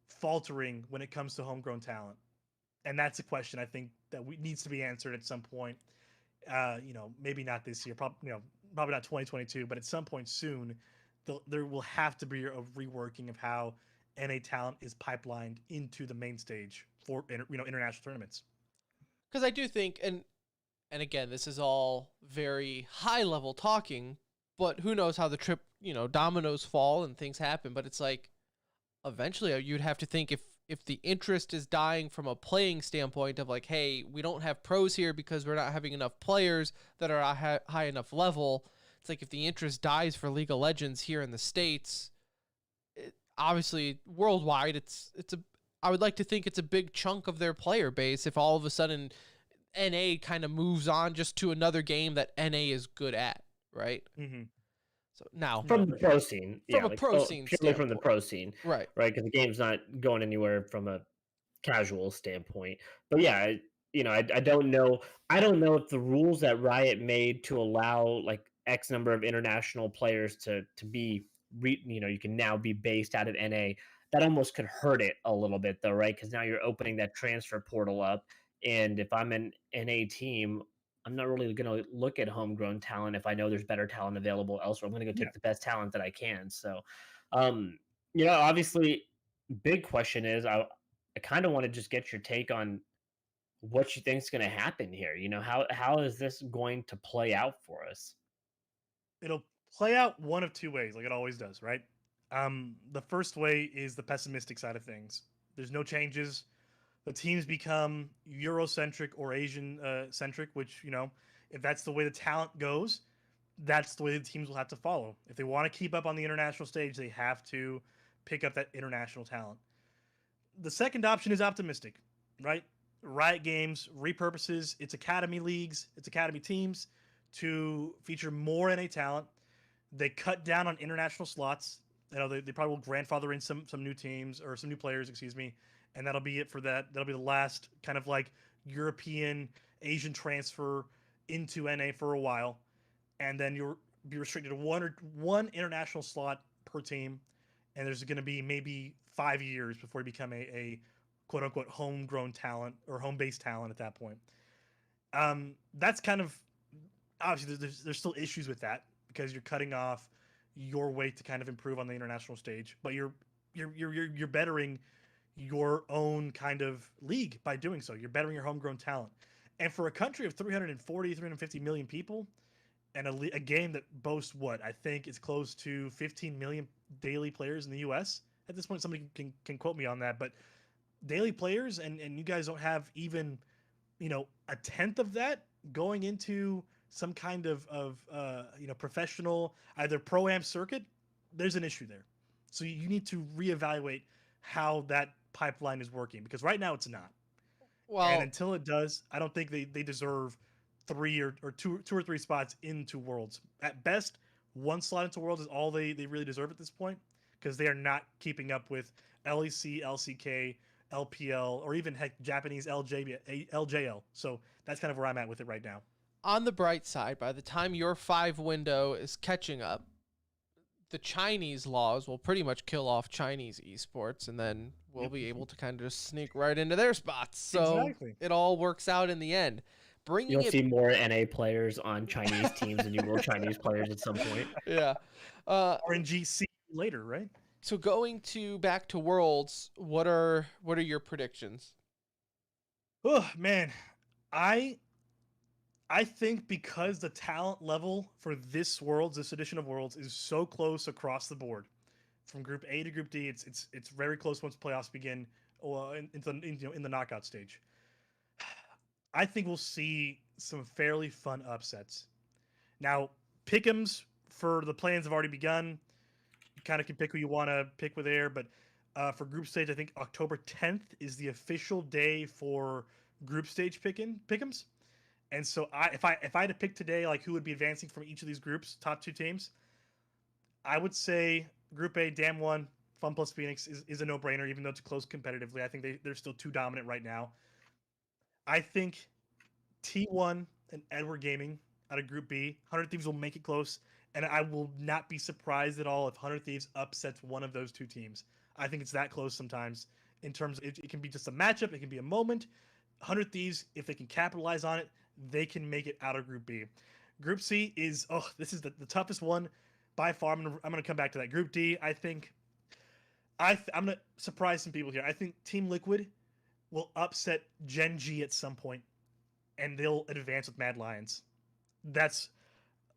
faltering when it comes to homegrown talent? And that's a question I think that needs to be answered at some point. Maybe not this year, probably not 2022, but at some point soon, there will have to be a reworking of how NA talent is pipelined into the main stage for international tournaments. Because I do think, and again, this is all very high level talking, but who knows how the trip, dominoes fall and things happen. But it's like, eventually you'd have to think if the interest is dying from a playing standpoint of like, hey, we don't have pros here because we're not having enough players that are at high enough level. It's like, if the interest dies for League of Legends here in the States, obviously worldwide, I would like to think it's a big chunk of their player base if all of a sudden NA kind of moves on just to another game that NA is good at, right? Mm-hmm. So now from the pro scene, scene purely from the pro scene, right? Because the game's not going anywhere from a casual standpoint. But yeah, I don't know. I don't know if the rules that Riot made to allow like X number of international players to be, you can now be based out of NA. That almost could hurt it a little bit, though, right? Because now you're opening that transfer portal up, and if I'm an NA team, I'm not really going to look at homegrown talent if I know there's better talent available elsewhere. I'm going to go take the best talent that I can. So, obviously, big question is I kind of want to just get your take on what you think is going to happen here. How is this going to play out for us? It'll play out one of two ways, like it always does, right? The first way is the pessimistic side of things. There's no changes. The teams become Eurocentric or Asian centric, which, if that's the way the talent goes, that's the way the teams will have to follow. If they want to keep up on the international stage, they have to pick up that international talent. The second option is optimistic, right? Riot Games repurposes its academy leagues, its academy teams to feature more NA talent. They cut down on international slots. They probably will grandfather in some new teams or some new players, and that'll be it for that. That'll be the last kind of like European Asian transfer into NA for a while, and then you're be restricted to one international slot per team, and there's going to be maybe 5 years before you become a quote unquote homegrown talent or home based talent at that point. That's kind of obviously there's still issues with that because you're cutting off your way to kind of improve on the international stage, but you're bettering your own kind of league by doing so. You're bettering your homegrown talent. And for a country of 350 million people and a game that boasts what I think is close to 15 million daily players in the US at this point, somebody can quote me on that, but daily players and you guys don't have even, a tenth of that going into some kind of professional, either pro-am circuit, there's an issue there. So you need to reevaluate how that pipeline is working because right now it's not. Well, and until it does, I don't think they deserve 3 or 2 or 3 spots into Worlds. At best, 1 slot into Worlds is all they really deserve at this point because they are not keeping up with LEC, LCK, LPL, or even heck Japanese LJL. So that's kind of where I'm at with it right now. on the bright side, by the time your 5 window is catching up, the Chinese laws will pretty much kill off Chinese esports, and then we'll be able to kind of just sneak right into their spots. So Exactly. it all works out in the end. You'll see more NA players on Chinese teams than you will Chinese players at some point. Yeah. RNGC later, right? So going back to Worlds, what are your predictions? Oh man, I think because the talent level for this edition of Worlds is so close across the board, from Group A to Group D, it's very close once playoffs begin, in the knockout stage. I think we'll see some fairly fun upsets. Now, pick'ems for the plans have already begun. You kind of can pick who you want to pick with there, but for group stage, I think October 10th is the official day for group stage pick'ems. And so if I had to pick today, like who would be advancing from each of these groups, top 2 teams, I would say Group A, Dam1, Fun plus Phoenix is a no-brainer, even though it's close competitively. I think they're still too dominant right now. I think T1 and Edward Gaming out of Group B, 100 Thieves will make it close, and I will not be surprised at all if 100 Thieves upsets one of those 2 teams. I think it's that close sometimes in terms of it can be just a matchup, it can be a moment. 100 Thieves, if they can capitalize on it, they can make it out of Group B. Group C is, this is the toughest one by far. I'm gonna come back to that. Group D, I think I'm gonna surprise some people here. I think Team Liquid will upset Gen G at some point, and they'll advance with Mad Lions. That's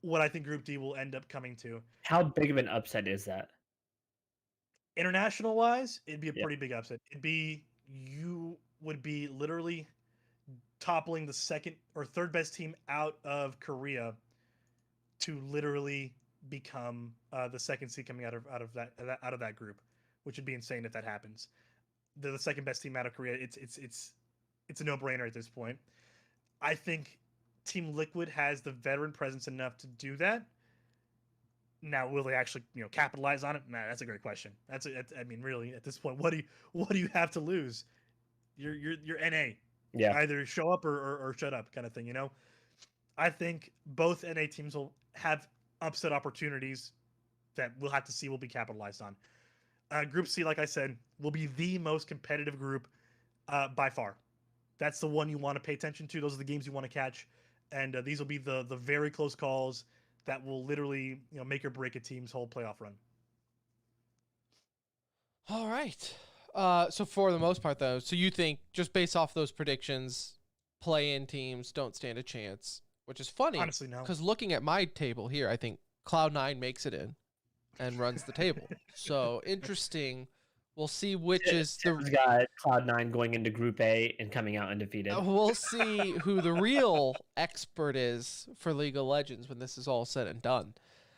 what I think Group D will end up coming to. How big of an upset is that? International wise, it'd be a pretty big upset. You would be literally toppling the 2nd or 3rd best team out of Korea to literally become the 2nd seed coming out of that group, which would be insane if that happens. They're the 2nd best team out of Korea. It's a no-brainer at this point. I think Team Liquid has the veteran presence enough to do that. Now, will they actually capitalize on it? Nah, that's a great question. I mean, really, at this point, what do you have to lose? You're NA. Yeah. Either show up or shut up kind of thing, I think both NA teams will have upset opportunities that we'll have to see will be capitalized on. Group C, like I said, will be the most competitive group by far. That's the one you want to pay attention to. Those are the games you want to catch. And these will be the very close calls that will literally make or break a team's whole playoff run. All right. So for the most part, though, so you think just based off those predictions, play-in teams don't stand a chance, which is funny. Honestly, no. Because looking at my table here, I think Cloud9 makes it in and runs the table. So interesting. We'll see which is the Tim's got Cloud9 going into Group A and coming out undefeated. We'll see who the real expert is for League of Legends when this is all said and done.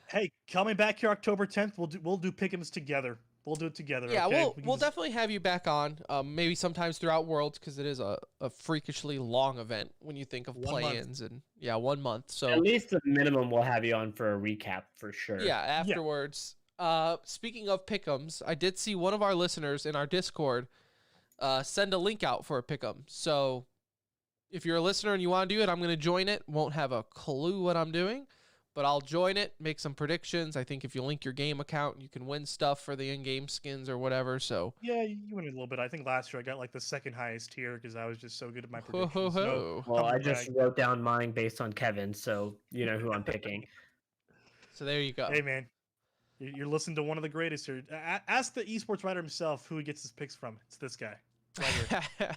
Hey, coming back here October 10th, we'll do pick'ems together. We'll do it together. Yeah, okay? we'll definitely have you back on. Maybe sometimes throughout Worlds because it is a freakishly long event when you think of 1 month. play-ins and 1 month. So at least the minimum we'll have you on for a recap for sure. Yeah, afterwards. Speaking of pick'ems, I did see one of our listeners in our Discord send a link out for a pick'em. So if you're a listener and you want to do it, I'm going to join it. Won't have a clue what I'm doing, but I'll join it, make some predictions. I think if you link your game account, you can win stuff for the in-game skins or whatever. So Yeah, you win a little bit. I think last year I got like the second highest tier because I was just so good at my ho predictions. ho No ho. Well, I humble just brag. wrote down mine based on Kevin, so you know who I'm picking. So there you go. Hey man, you're listening to one of the greatest here. Ask the esports writer himself who he gets his picks from. It's this guy. Right here.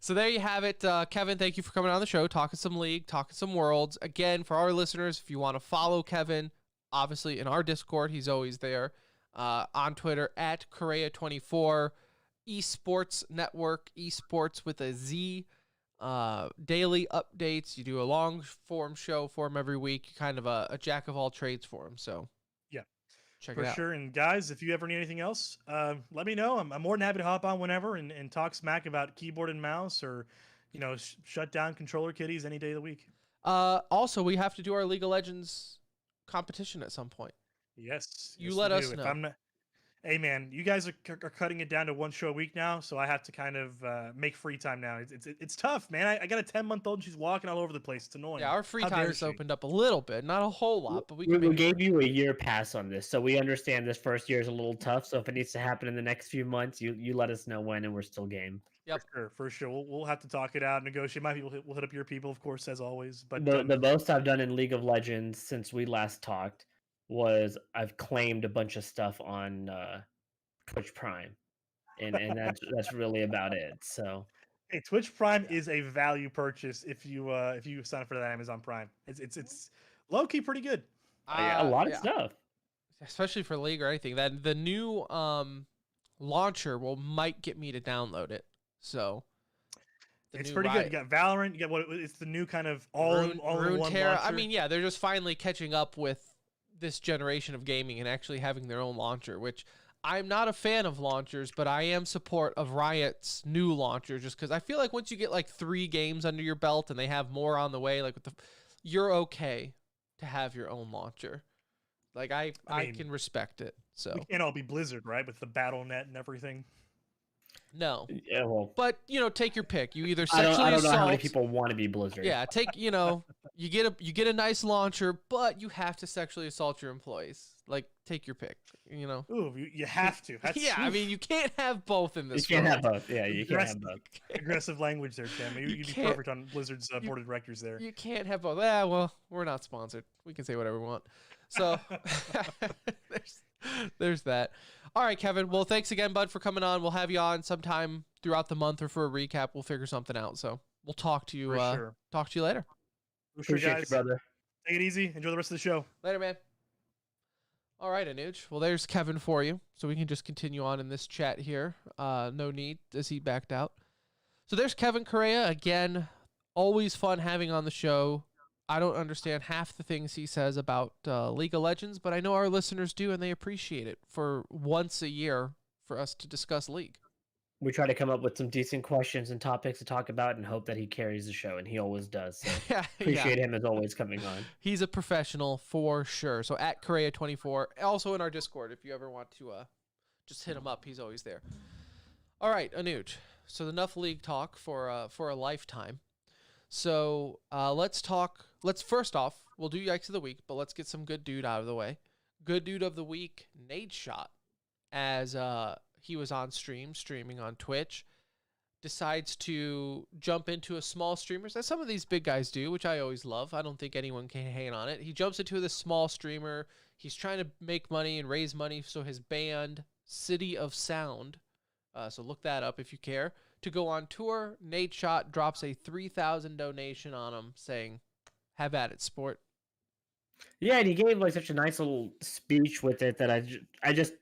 So there you have it. Kevin, thank you for coming on the show, talking some League, talking some Worlds. Again, for our listeners, if you want to follow Kevin, obviously in our Discord, he's always there. On Twitter, at Correa24. Esports Network, esports with a Z. Daily updates. You do a long form show for him every week. You're kind of a jack of all trades for him. So Yeah. check For it out. sure. And guys, if you ever need anything else, let me know. I'm more than happy to hop on whenever and talk smack about keyboard and mouse or, shut down controller kitties any day of the week. Also, we have to do our League of Legends competition at some point. Yes. You yes, let we us do. know. If I'm not, hey man, you guys are cutting it down to one show a week now, so I have to kind of make free time now. It's tough, man. I got a 10-month-old and she's walking all over the place. It's annoying. Yeah, our free How time dare has she? opened up a little bit, not a whole lot, but we We, can we make it gave you a year pass on this, so we understand this first year is a little tough. So if it needs to happen in the next few months, you let us know when, and we're still game. Yep. For sure. We'll have to talk it out, negotiate. My people, we'll hit up your people, of course, as always. But The most I've done in League of Legends since we last talked was I've claimed a bunch of stuff on Twitch Prime, and that's really about it. So hey, Twitch Prime is a value purchase if you sign up for that Amazon Prime. It's low key pretty good. yeah, a lot of yeah. stuff. Especially for League or anything. That the new launcher might get me to download it. So It's new pretty Riot- good. You got Valorant. You got it's the new kind of all in one Runeterra. launcher. I mean, yeah, they're just finally catching up with this generation of gaming and actually having their own launcher, which I'm not a fan of launchers, but I am support of Riot's new launcher just because I feel like once you get like 3 games under your belt and they have more on the way, like you're okay to have your own launcher. Like I mean, can respect it. So we can't all be Blizzard, right? With the BattleNet and everything. no. Yeah, well, But take your pick. You either I sexually don't know how many assault. people want to be Blizzard. Yeah, you get a nice launcher, but you have to sexually assault your employees. Like take your pick. Ooh, you have to. That's, Yeah, I mean you can't have both in you this. can't world. have both. Yeah, you can't have both. aggressive language there, Tim. You'd be can't- perfect on Blizzard's board of directors there. You can't have both. Yeah, well, we're not sponsored. We can say whatever we want. So there's that. All right, Kevin. Well, thanks again, bud, for coming on. We'll have you on sometime throughout the month or for a recap. We'll figure something out. So we'll talk to you. For sure. Talk to you later. For sure, Appreciate you, guys. brother. Take it easy. Enjoy the rest of the show. Later, man. All right, Anuj. Well, there's Kevin for you. So we can just continue on in this chat here. No need as he backed out. So there's Kevin Correa. Again, always fun having on the show. I don't understand half the things he says about League of Legends, but I know our listeners do, and they appreciate it for once a year for us to discuss League. We try to come up with some decent questions and topics to talk about and hope that he carries the show, and he always does. So Yeah, appreciate him as always coming on. He's a professional for sure. So at Correa24, also in our Discord, if you ever want to just hit him up, he's always there. All right, Anuj. So enough League talk for a lifetime. So let's talk. First off, we'll do Yikes of the Week, but let's get some good dude out of the way. Good dude of the week, Nade Shot, as he was on streaming on Twitch, decides to jump into a small streamer, as some of these big guys do, which I always love. I don't think anyone can hate on it. He jumps into this small streamer. He's trying to make money and raise money, so his band, City of Sound, so look that up if you care, to go on tour. Nade Shot drops a 3,000 donation on him, saying, "Have at it, sport." Yeah, and he gave like such a nice little speech with it that I just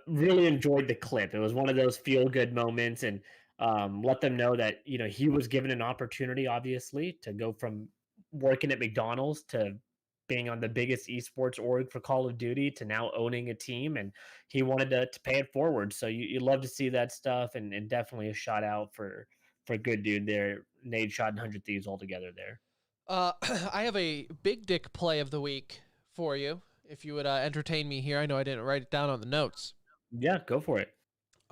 really enjoyed the clip. It was one of those feel good moments, and let them know that he was given an opportunity, obviously, to go from working at McDonald's to being on the biggest esports org for Call of Duty to now owning a team, and he wanted to pay it forward. So you love to see that stuff, and definitely a shout out for good dude there. Nade Shot and 100 Thieves all together there. I have a big dick play of the week for you, if you would entertain me here. I know I didn't write it down on the notes. Yeah, go for it.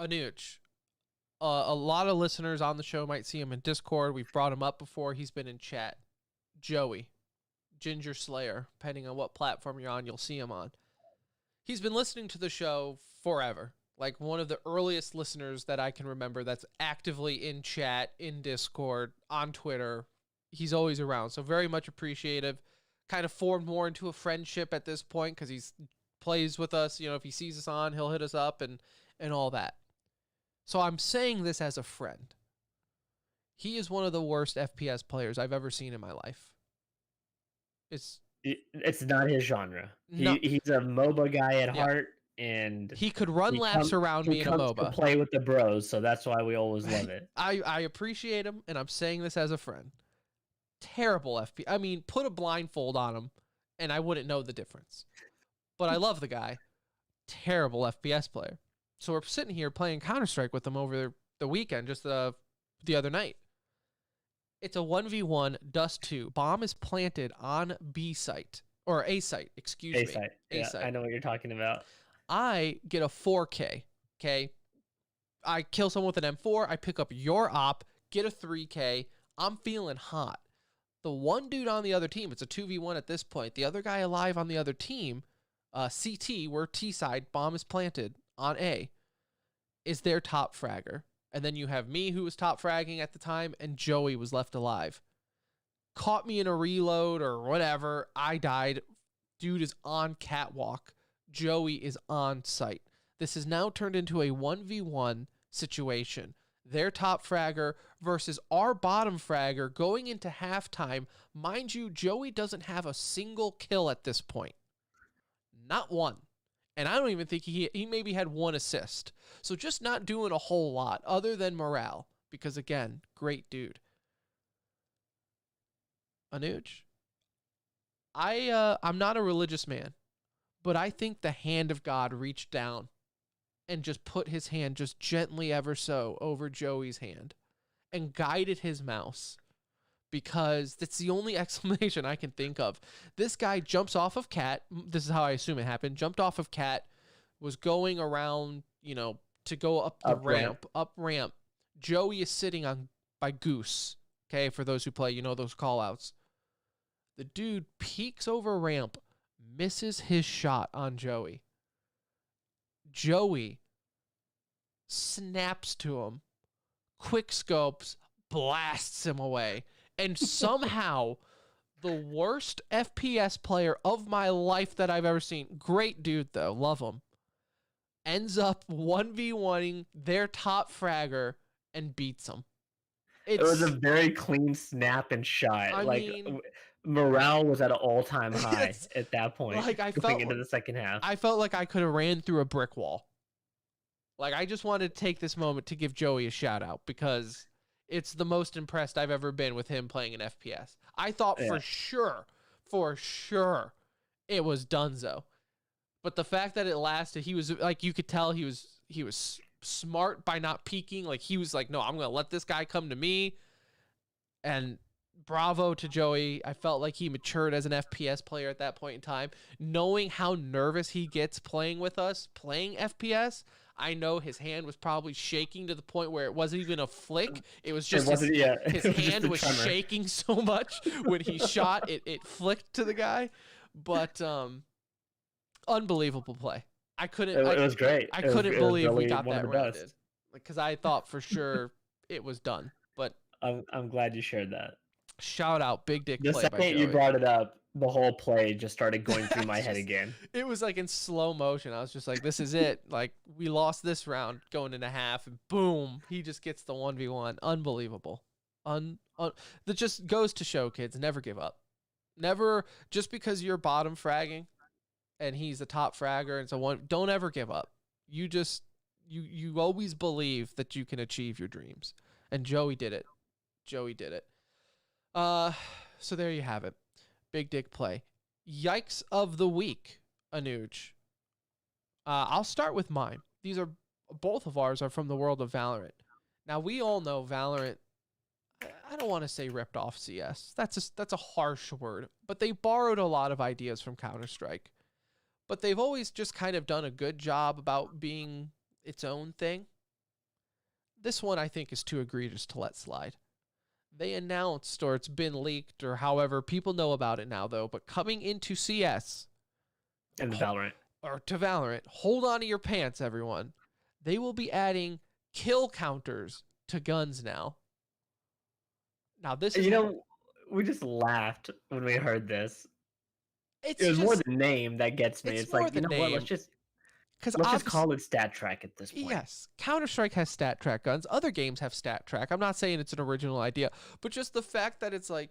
Anuj, a lot of listeners on the show might see him in Discord. We've brought him up before. He's been in chat. Joey. Ginger Slayer, depending on what platform you're on, you'll see him on. He's been listening to the show forever. Like one of the earliest listeners that I can remember that's actively in chat, in Discord, on Twitter. He's always around. So very much appreciative. Kind of formed more into a friendship at this point because he's plays with us. You know, if he sees us on, he'll hit us up and all that. So I'm saying this as a friend. He is one of the worst FPS players I've ever seen in my life. It's not his genre. No. He's a MOBA guy at heart, and he could run laps around me in a MOBA. To play with the bros, so that's why we always love it. I appreciate him, and I'm saying this as a friend. Terrible FPS. I mean, put a blindfold on him, and I wouldn't know the difference. But I love the guy. Terrible FPS player. So we're sitting here playing Counter-Strike with him over the weekend, just the other night. It's a 1v1 Dust 2. Bomb is planted on B site. Or A site, excuse me. A site. Yeah, I know what you're talking about. I get a 4K, okay? I kill someone with an M4. I pick up your op, get a 3K. I'm feeling hot. The one dude on the other team, it's a 2v1 at this point. The other guy alive on the other team, CT, we're T side, bomb is planted on A, is their top fragger. And then you have me, who was top fragging at the time, and Joey was left alive. Caught me in a reload or whatever. I died. Dude is on catwalk. Joey is on site. This has now turned into a 1v1 situation. Their top fragger versus our bottom fragger going into halftime. Mind you, Joey doesn't have a single kill at this point. Not one. And I don't even think he maybe had one assist. So just not doing a whole lot other than morale. Because again, great dude. Anuj, I'm not a religious man, but I think the hand of God reached down and just put his hand just gently ever so over Joey's hand and guided his mouse, because that's the only explanation I can think of. This guy jumps off of Cat. This is how I assume it happened. Jumped off of Cat, was going around, you know, to go up the up ramp. Joey is sitting on by Goose. Okay, for those who play, you know those call outs. The dude peeks over ramp, misses his shot on Joey. Joey snaps to him, quick scopes, blasts him away. And somehow, the worst FPS player of my life that I've ever seen, great dude though, love him, ends up 1v1ing their top fragger and beats him. It was a very clean snap and shot. I mean, morale was at an all-time high at that point. Like going into the second half, I felt like I could have ran through a brick wall. Like I just wanted to take this moment to give Joey a shout out because it's the most impressed I've ever been with him playing an FPS. I thought for sure, it was Dunzo. But the fact that it lasted, he was like, you could tell he was smart by not peeking. Like he was like, no, I'm gonna let this guy come to me. And bravo to Joey. I felt like he matured as an FPS player at that point in time. Knowing how nervous he gets playing with us, playing FPS, I know his hand was probably shaking to the point where it wasn't even a flick. It was just his hand was shaking so much when he shot. It flicked to the guy. But unbelievable play. I couldn't. It was great. I couldn't believe we got that rounded because I thought for sure it was done. But I'm glad you shared that. Shout out, big dick. The play second by Joey. you brought it up, the whole play just started going through my head again. It was like in slow motion. I was just like, this is it. Like we lost this round going into half, and boom, he just gets the 1v1. Unbelievable. That just goes to show, kids, never give up. Never, just because you're bottom fragging and he's the top fragger and so on, don't ever give up. You just you always believe that you can achieve your dreams. And Joey did it. So there you have it. Big dick play. Yikes of the week, Anuj. I'll start with mine. These are both of ours are from the world of Valorant. Now we all know Valorant. I don't want to say ripped off CS. That's a harsh word, but they borrowed a lot of ideas from Counter-Strike. But they've always just kind of done a good job about being its own thing. This one I think is too egregious to let slide. they announced, or it's been leaked, or however people know about it now, though. But coming into CS And the Valorant. or to Valorant, hold on to your pants, everyone. They will be adding kill counters to guns now. Now this is we just laughed when we heard this. it's It was just more the name that gets me. it's It's more like, the you know what? name. Let's because just call it stat track at this point. yes, Counter-Strike has stat track guns. Other games have stat track. I'm not saying it's an original idea, but just the fact that it's like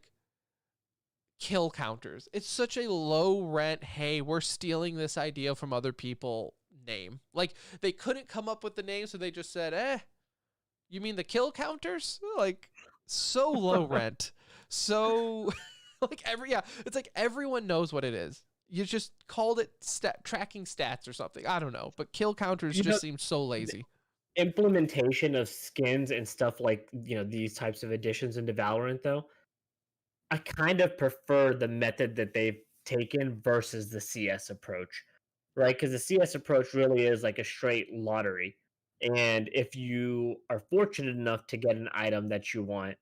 kill counters. It's such a low rent, hey, we're stealing this idea from other people name. Like they couldn't come up with the name, so they just said, you mean the kill counters? Like so low rent. So like it's like everyone knows what it is. You just called it tracking stats or something. I don't know, but kill counters just seem so lazy. Implementation of skins and stuff like, these types of additions into Valorant, though, I kind of prefer the method that they've taken versus the CS approach, right? Because the CS approach really is like a straight lottery. And if you are fortunate enough to get an item that you want,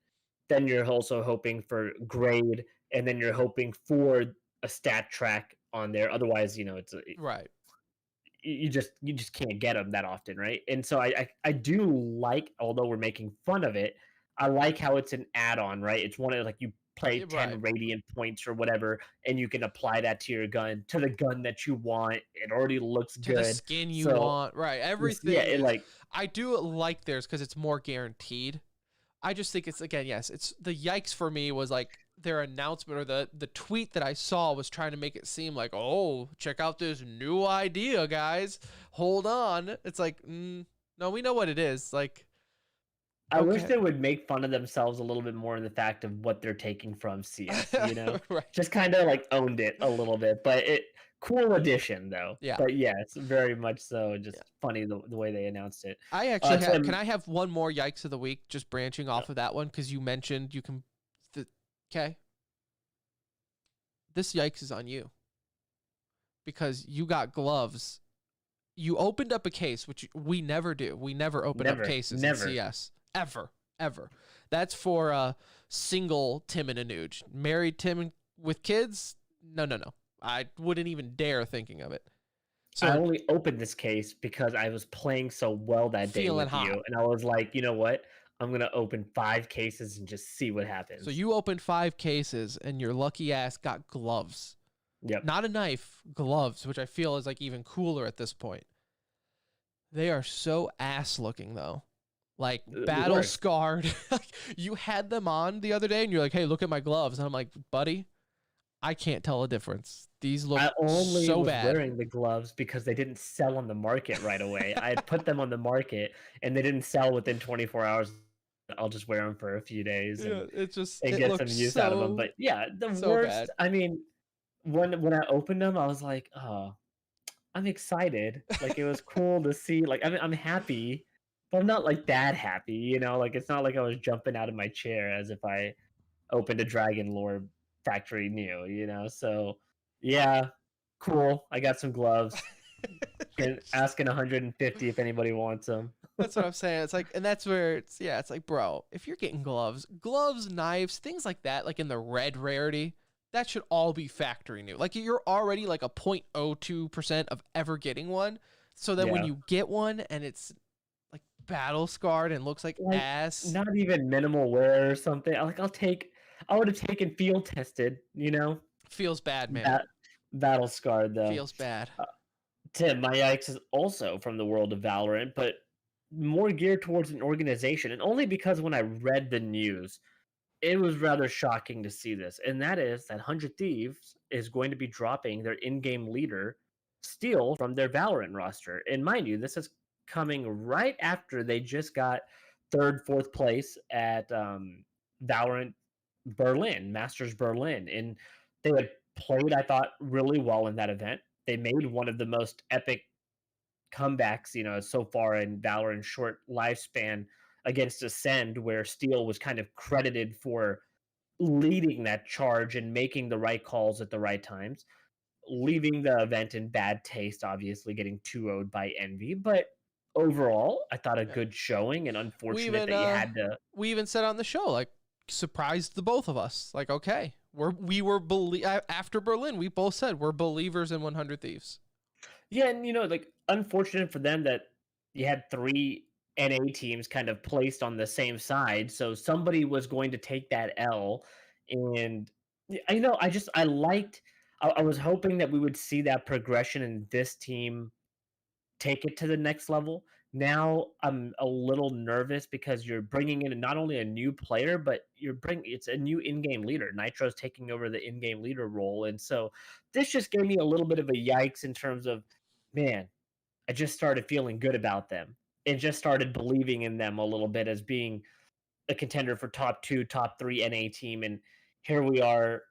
then you're also hoping for grade, and then you're hoping for a stat track on there. Otherwise, it's Right. you just can't get them that often, right? And so I do like, although we're making fun of it, I like how it's an add-on, right? It's one of like you play 10 radiant points or whatever, and you can apply that to your gun, to the gun that you want. It already looks to good. The skin you want, right? Everything. Yeah, I do like theirs because it's more guaranteed. I just think it's, again, yes, it's the Yikes for me was like their announcement, or the tweet that I saw was trying to make it seem like, oh, check out this new idea, guys. Hold on. It's like, no, we know what it is. Like, I wish they would make fun of themselves a little bit more in the fact of what they're taking from CS, right. Just kind of like owned it a little bit, but cool addition though. Yeah. But yeah, it's very much so. Just funny the way they announced it. I actually can I have one more Yikes of the week, just branching off of that one, because you mentioned you can. Okay. This Yikes is on you, because you got gloves. You opened up a case, which we never do. We never open up cases in CS. Ever. That's for single Tim and Anuj. Married Tim with kids? No. I wouldn't even dare thinking of it. So I only opened this case because I was playing so well that day with you, and I was like, you know what? I'm going to open 5 cases and just see what happens. So you opened 5 cases, and your lucky ass got gloves. Yep. Not a knife, gloves, which I feel is like even cooler at this point. They are so ass looking, though. Like battle scarred. You had them on the other day, and you're like, hey, look at my gloves. And I'm like, buddy, I can't tell a difference. These look so bad. I only was wearing the gloves because they didn't sell on the market right away. I had put them on the market, and they didn't sell within 24 hours. I'll just wear them for a few days and get some use out of them. But yeah, the worst. Bad. I mean, when I opened them, I was like, oh, I'm excited. Like, it was cool to see. Like, I'm happy, but I'm not like that happy. Like, it's not like I was jumping out of my chair as if I opened a Dragon Lore factory new. So yeah, cool. I got some gloves. Asking 150 if anybody wants them. That's what I'm saying. It's like, and that's where it's like, bro, if you're getting gloves, knives, things like that, like in the red rarity, that should all be factory new. Like, you're already like a 0.02% of ever getting one. So then when you get one and it's like battle scarred and looks like ass, not even minimal wear or something. I would have taken field tested. Feels bad, man. Battle scarred though. Feels bad. Tim, my Yikes is also from the world of Valorant, but more geared towards an organization, and only because when I read the news, it was rather shocking to see this, and that is that 100 Thieves is going to be dropping their in-game leader, Steel, from their Valorant roster. And mind you, this is coming right after they just got 3rd, 4th place at Valorant Berlin, Masters Berlin, and they had played, I thought, really well in that event. They made one of the most epic comebacks, so far in Valorant's short lifespan against Ascend, where Steel was kind of credited for leading that charge and making the right calls at the right times, leaving the event in bad taste, obviously getting 2-0'd by Envy. But overall, I thought a good showing, and unfortunate that you had to. We even said on the show, like, surprised the both of us. Like, okay, after Berlin, we both said we're believers in 100 Thieves. Yeah, and like unfortunate for them that you had three NA teams kind of placed on the same side, so somebody was going to take that L, and I liked. I was hoping that we would see that progression in this team take it to the next level. Now I'm a little nervous because you're bringing in not only a new player, but it's a new in-game leader. Nitro's taking over the in-game leader role, and so this just gave me a little bit of a yikes in terms of, man, I just started feeling good about them and just started believing in them a little bit as being a contender for top 2, top 3 NA team, and here we are,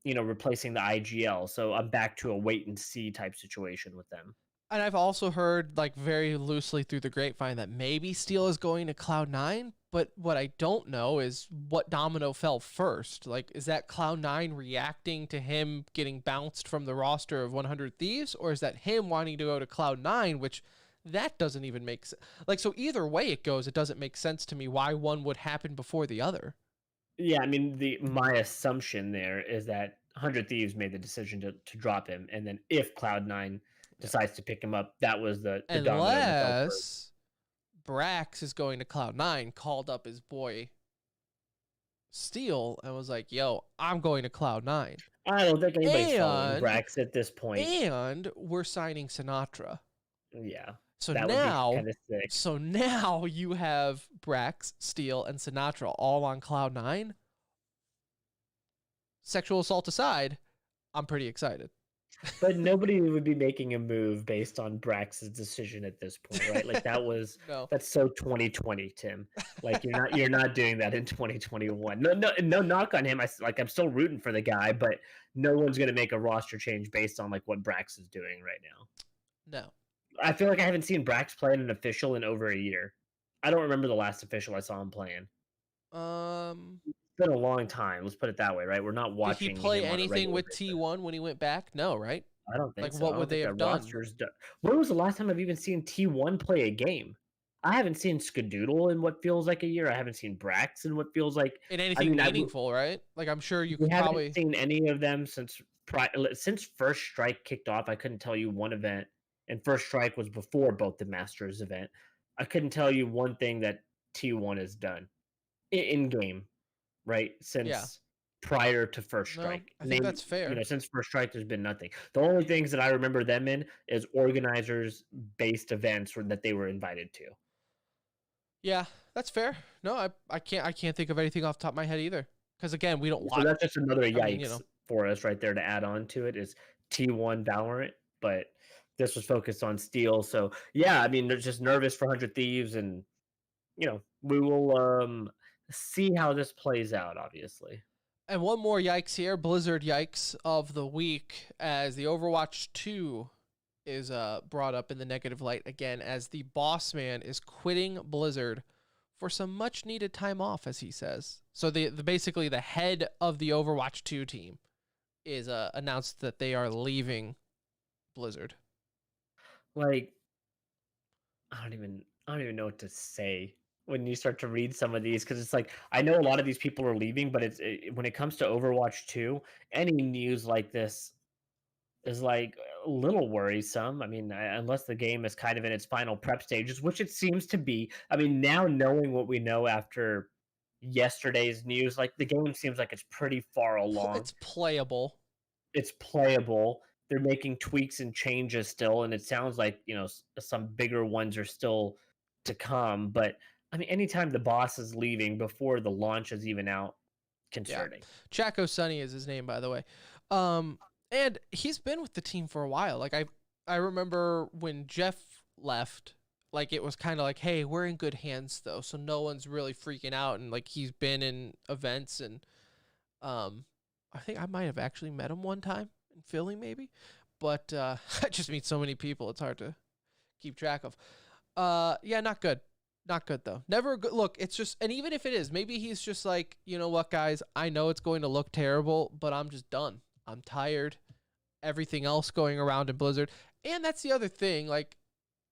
replacing the IGL. So I'm back to a wait and see type situation with them. And I've also heard, like, very loosely through the grapevine that maybe Steel is going to Cloud9, but what I don't know is what domino fell first. Like, is that Cloud9 reacting to him getting bounced from the roster of 100 Thieves, or is that him wanting to go to Cloud9, which that doesn't even make sense. Like, so either way it goes, it doesn't make sense to me why one would happen before the other. Yeah, I mean, my assumption there is that 100 Thieves made the decision to drop him, and then if Cloud9 decides to pick him up, that was the domino that fell first. Unless Brax is going to Cloud9, called up his boy Steel and was like, yo, I'm going to Cloud9. I don't think anybody's following Brax at this point. And we're signing Sinatra. Yeah. So that now, would be kinda sick. now you have Brax, Steel, and Sinatra all on Cloud9. Sexual assault aside, I'm pretty excited. But nobody would be making a move based on Brax's decision at this point, right? Like that's so 2020, Tim. Like you're not doing that in 2021. No knock on him. I'm still rooting for the guy, but no one's gonna make a roster change based on like what Brax is doing right now. No. I feel like I haven't seen Brax play in an official in over a year. I don't remember the last official I saw him playing. It's been a long time. Let's put it that way, right? We're not watching. Did he play anything with T1 when he went back? No, right? I don't think like, so. What would they have done? When was the last time I've even seen T1 play a game? I haven't seen Skadoodle in what feels like a year. I haven't seen Brax in what feels like in anything meaningful, right? Like I'm sure you could probably haven't seen any of them since First Strike kicked off. I couldn't tell you one event, and First Strike was before both the Masters event. I couldn't tell you one thing that T1 has done in game, right? Since prior to First Strike. I think that's fair. Since First Strike, there's been nothing. The only things that I remember them in is organizers-based events that they were invited to. Yeah, that's fair. No, I can't think of anything off the top of my head either. Because again, we don't watch. So that's just another yikes for us right there to add on to it is T1 Valorant, but this was focused on Steel. So yeah, I mean, they're just nervous for 100 Thieves, and we will see how this plays out, obviously. And one more yikes here, Blizzard yikes of the week, as the Overwatch 2 is brought up in the negative light again, as the boss man is quitting Blizzard for some much needed time off, as he says. So basically the head of the Overwatch 2 team is announced that they are leaving Blizzard. Like, I don't even know what to say when you start to read some of these, because it's like I know a lot of these people are leaving, but when it comes to Overwatch 2, any news like this is like a little worrisome. I mean, unless the game is kind of in its final prep stages, which it seems to be. I mean, now knowing what we know after yesterday's news, like the game seems like it's pretty far along. It's playable. They're making tweaks and changes still, and it sounds like some bigger ones are still to come. But I mean, anytime the boss is leaving before the launch is even out, concerning. Yeah. Chaco Sunny is his name, by the way. And he's been with the team for a while. Like I remember when Jeff left, like it was kind of like, hey, we're in good hands though, so no one's really freaking out. And like he's been in events, and I think I might have actually met him one time in Philly, maybe. But I just meet so many people, it's hard to keep track of. Yeah, not good. Not good though. Never a good look. It's just, and even if it is, maybe he's just like, you know what, guys, I know it's going to look terrible, but I'm just done. I'm tired. Everything else going around in Blizzard. And that's the other thing. Like,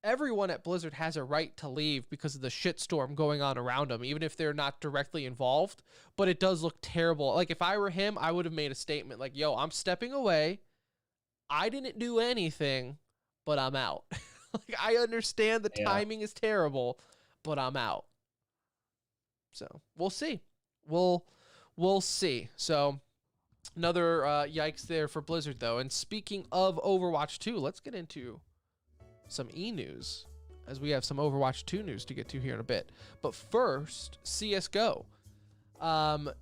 everyone at Blizzard has a right to leave because of the shitstorm going on around them, even if they're not directly involved. But it does look terrible. Like, if I were him, I would have made a statement like, yo, I'm stepping away. I didn't do anything, but I'm out. Like, I understand the timing is terrible, but I'm out. So we'll see. We'll see. So another yikes there for Blizzard, though. And speaking of Overwatch 2, let's get into some e-news, as we have some Overwatch 2 news to get to here in a bit. But first, CSGO.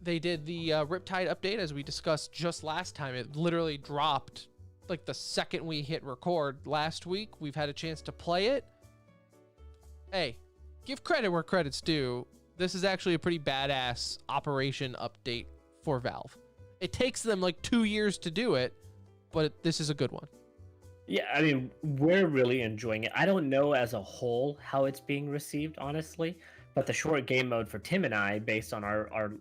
They did the Riptide update, as we discussed just last time. It literally dropped like the second we hit record last week. We've had a chance to play it. Hey, give credit where credit's due. This is actually a pretty badass operation update for Valve. It takes them like 2 years to do it, but this is a good one. Yeah, I mean, we're really enjoying it. I don't know as a whole how it's being received, honestly, but the short game mode for Tim and I, based on our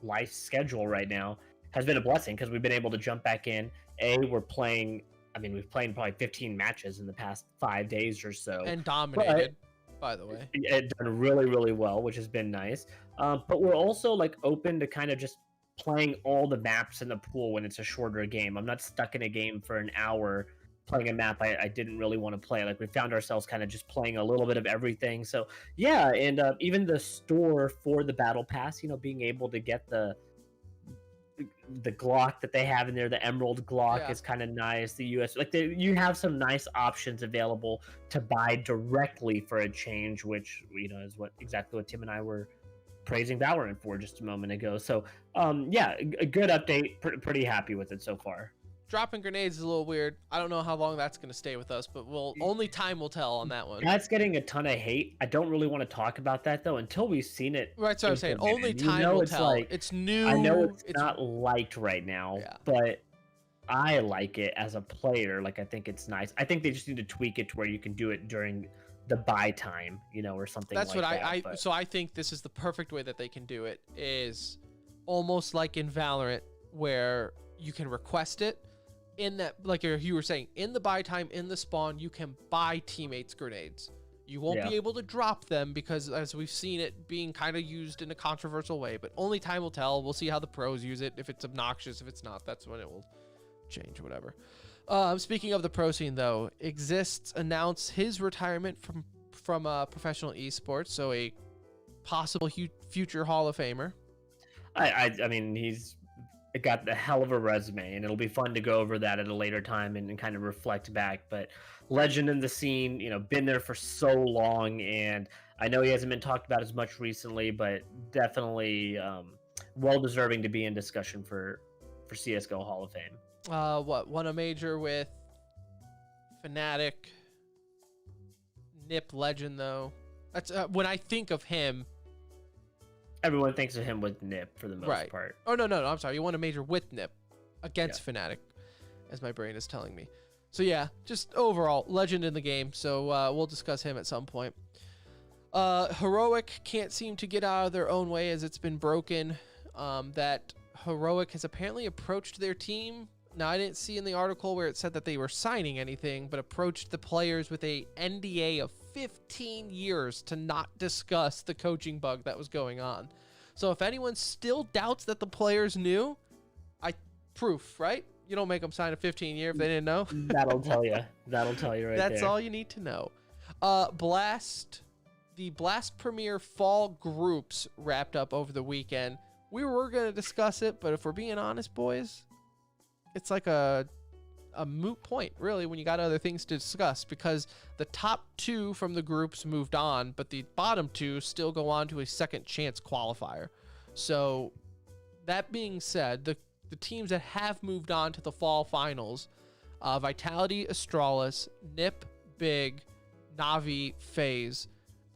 life schedule right now, has been a blessing because we've been able to jump back in. We're playing, I mean, we've played probably 15 matches in the past 5 days or so. And dominated, by the way. It done really, really well, which has been nice. But we're also like open to kind of just playing all the maps in the pool when it's a shorter game. I'm not stuck in a game for an hour playing a map I didn't really want to play. Like, we found ourselves kind of just playing a little bit of everything. So yeah, and even the store for the battle pass, you know, being able to get the Glock that they have in there, the Emerald Glock is kind of nice. The US, like, you have some nice options available to buy directly for a change, which, you know, is exactly what Tim and I were praising Valorant for just a moment ago. So yeah, a good update. Pretty happy with it so far. Dropping grenades is a little weird. I don't know how long that's going to stay with us, but only time will tell on that one. That's getting a ton of hate. I don't really want to talk about that, though, until we've seen it. Right, so I'm saying only time will tell. Like, it's new. I know it's not liked right now, but I like it as a player. Like, I think it's nice. I think they just need to tweak it to where you can do it during the buy time, you know, or something like that. That's what so I think this is the perfect way that they can do it, is almost like in Valorant, where you can request it. In that, like you were saying, in the buy time, in the spawn, you can buy teammates grenades. You won't be able to drop them because, as we've seen it being kind of used in a controversial way, but only time will tell. We'll see how the pros use it. If it's obnoxious, if it's not, that's when it will change, whatever. Speaking of the pro scene, though, Exists announced his retirement from professional esports, so a possible future Hall of Famer. I mean, he's got the hell of a resume, and it'll be fun to go over that at a later time and kind of reflect back. But legend in the scene, you know, been there for so long, and I know he hasn't been talked about as much recently, but definitely well deserving to be in discussion for CSGO Hall of Fame. Won a major with Fnatic, Nip legend, though. That's when I think of him. Everyone thinks of him with Nip for the most part. Oh, no, I'm sorry. You won a major with Nip against Fnatic, as my brain is telling me. So, yeah, just overall, legend in the game. So, we'll discuss him at some point. Heroic can't seem to get out of their own way, as it's been broken. That Heroic has apparently approached their team. Now, I didn't see in the article where it said that they were signing anything, but approached the players with a NDA of 15 years to not discuss the coaching bug that was going on. So if anyone still doubts that the players knew, proof, right? You don't make them sign a 15-year if they didn't know. That'll tell you. That'll tell you right there. That's all you need to know. The Blast Premier Fall groups wrapped up over the weekend. We were going to discuss it, but if we're being honest, boys, it's like a moot point, really, when you got other things to discuss, because the top 2 from the groups moved on, but the bottom 2 still go on to a second chance qualifier. So that being said, the teams that have moved on to the fall finals, Vitality, Astralis, Nip, Big, Navi, FaZe,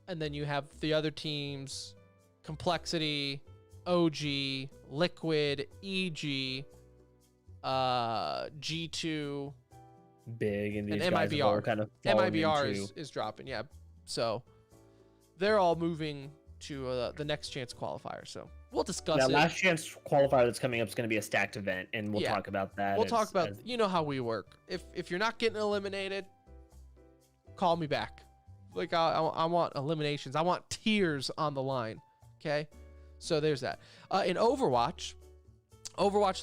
and then you have the other teams, Complexity, OG, Liquid, EG, G2, Big, and these MIBR. guys all kind of MIBR is dropping, yeah. So they're all moving to the next chance qualifier. So we'll discuss it. Last chance qualifier that's coming up is going to be a stacked event, and we'll talk about that. We'll talk about, you know how we work. If you're not getting eliminated, call me back. Like I want eliminations. I want tears on the line. Okay, so there's that. In Overwatch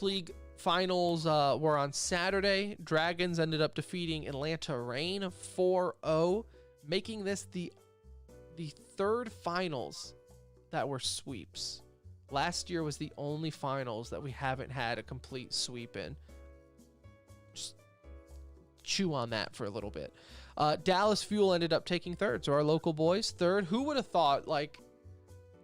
League finals were on Saturday. Dragons ended up defeating Atlanta Reign 4-0, making this the third finals that were sweeps. Last year was the only finals that we haven't had a complete sweep in. Just chew on that for a little bit. Dallas Fuel ended up taking third, so our local boys third. Who would have thought, like,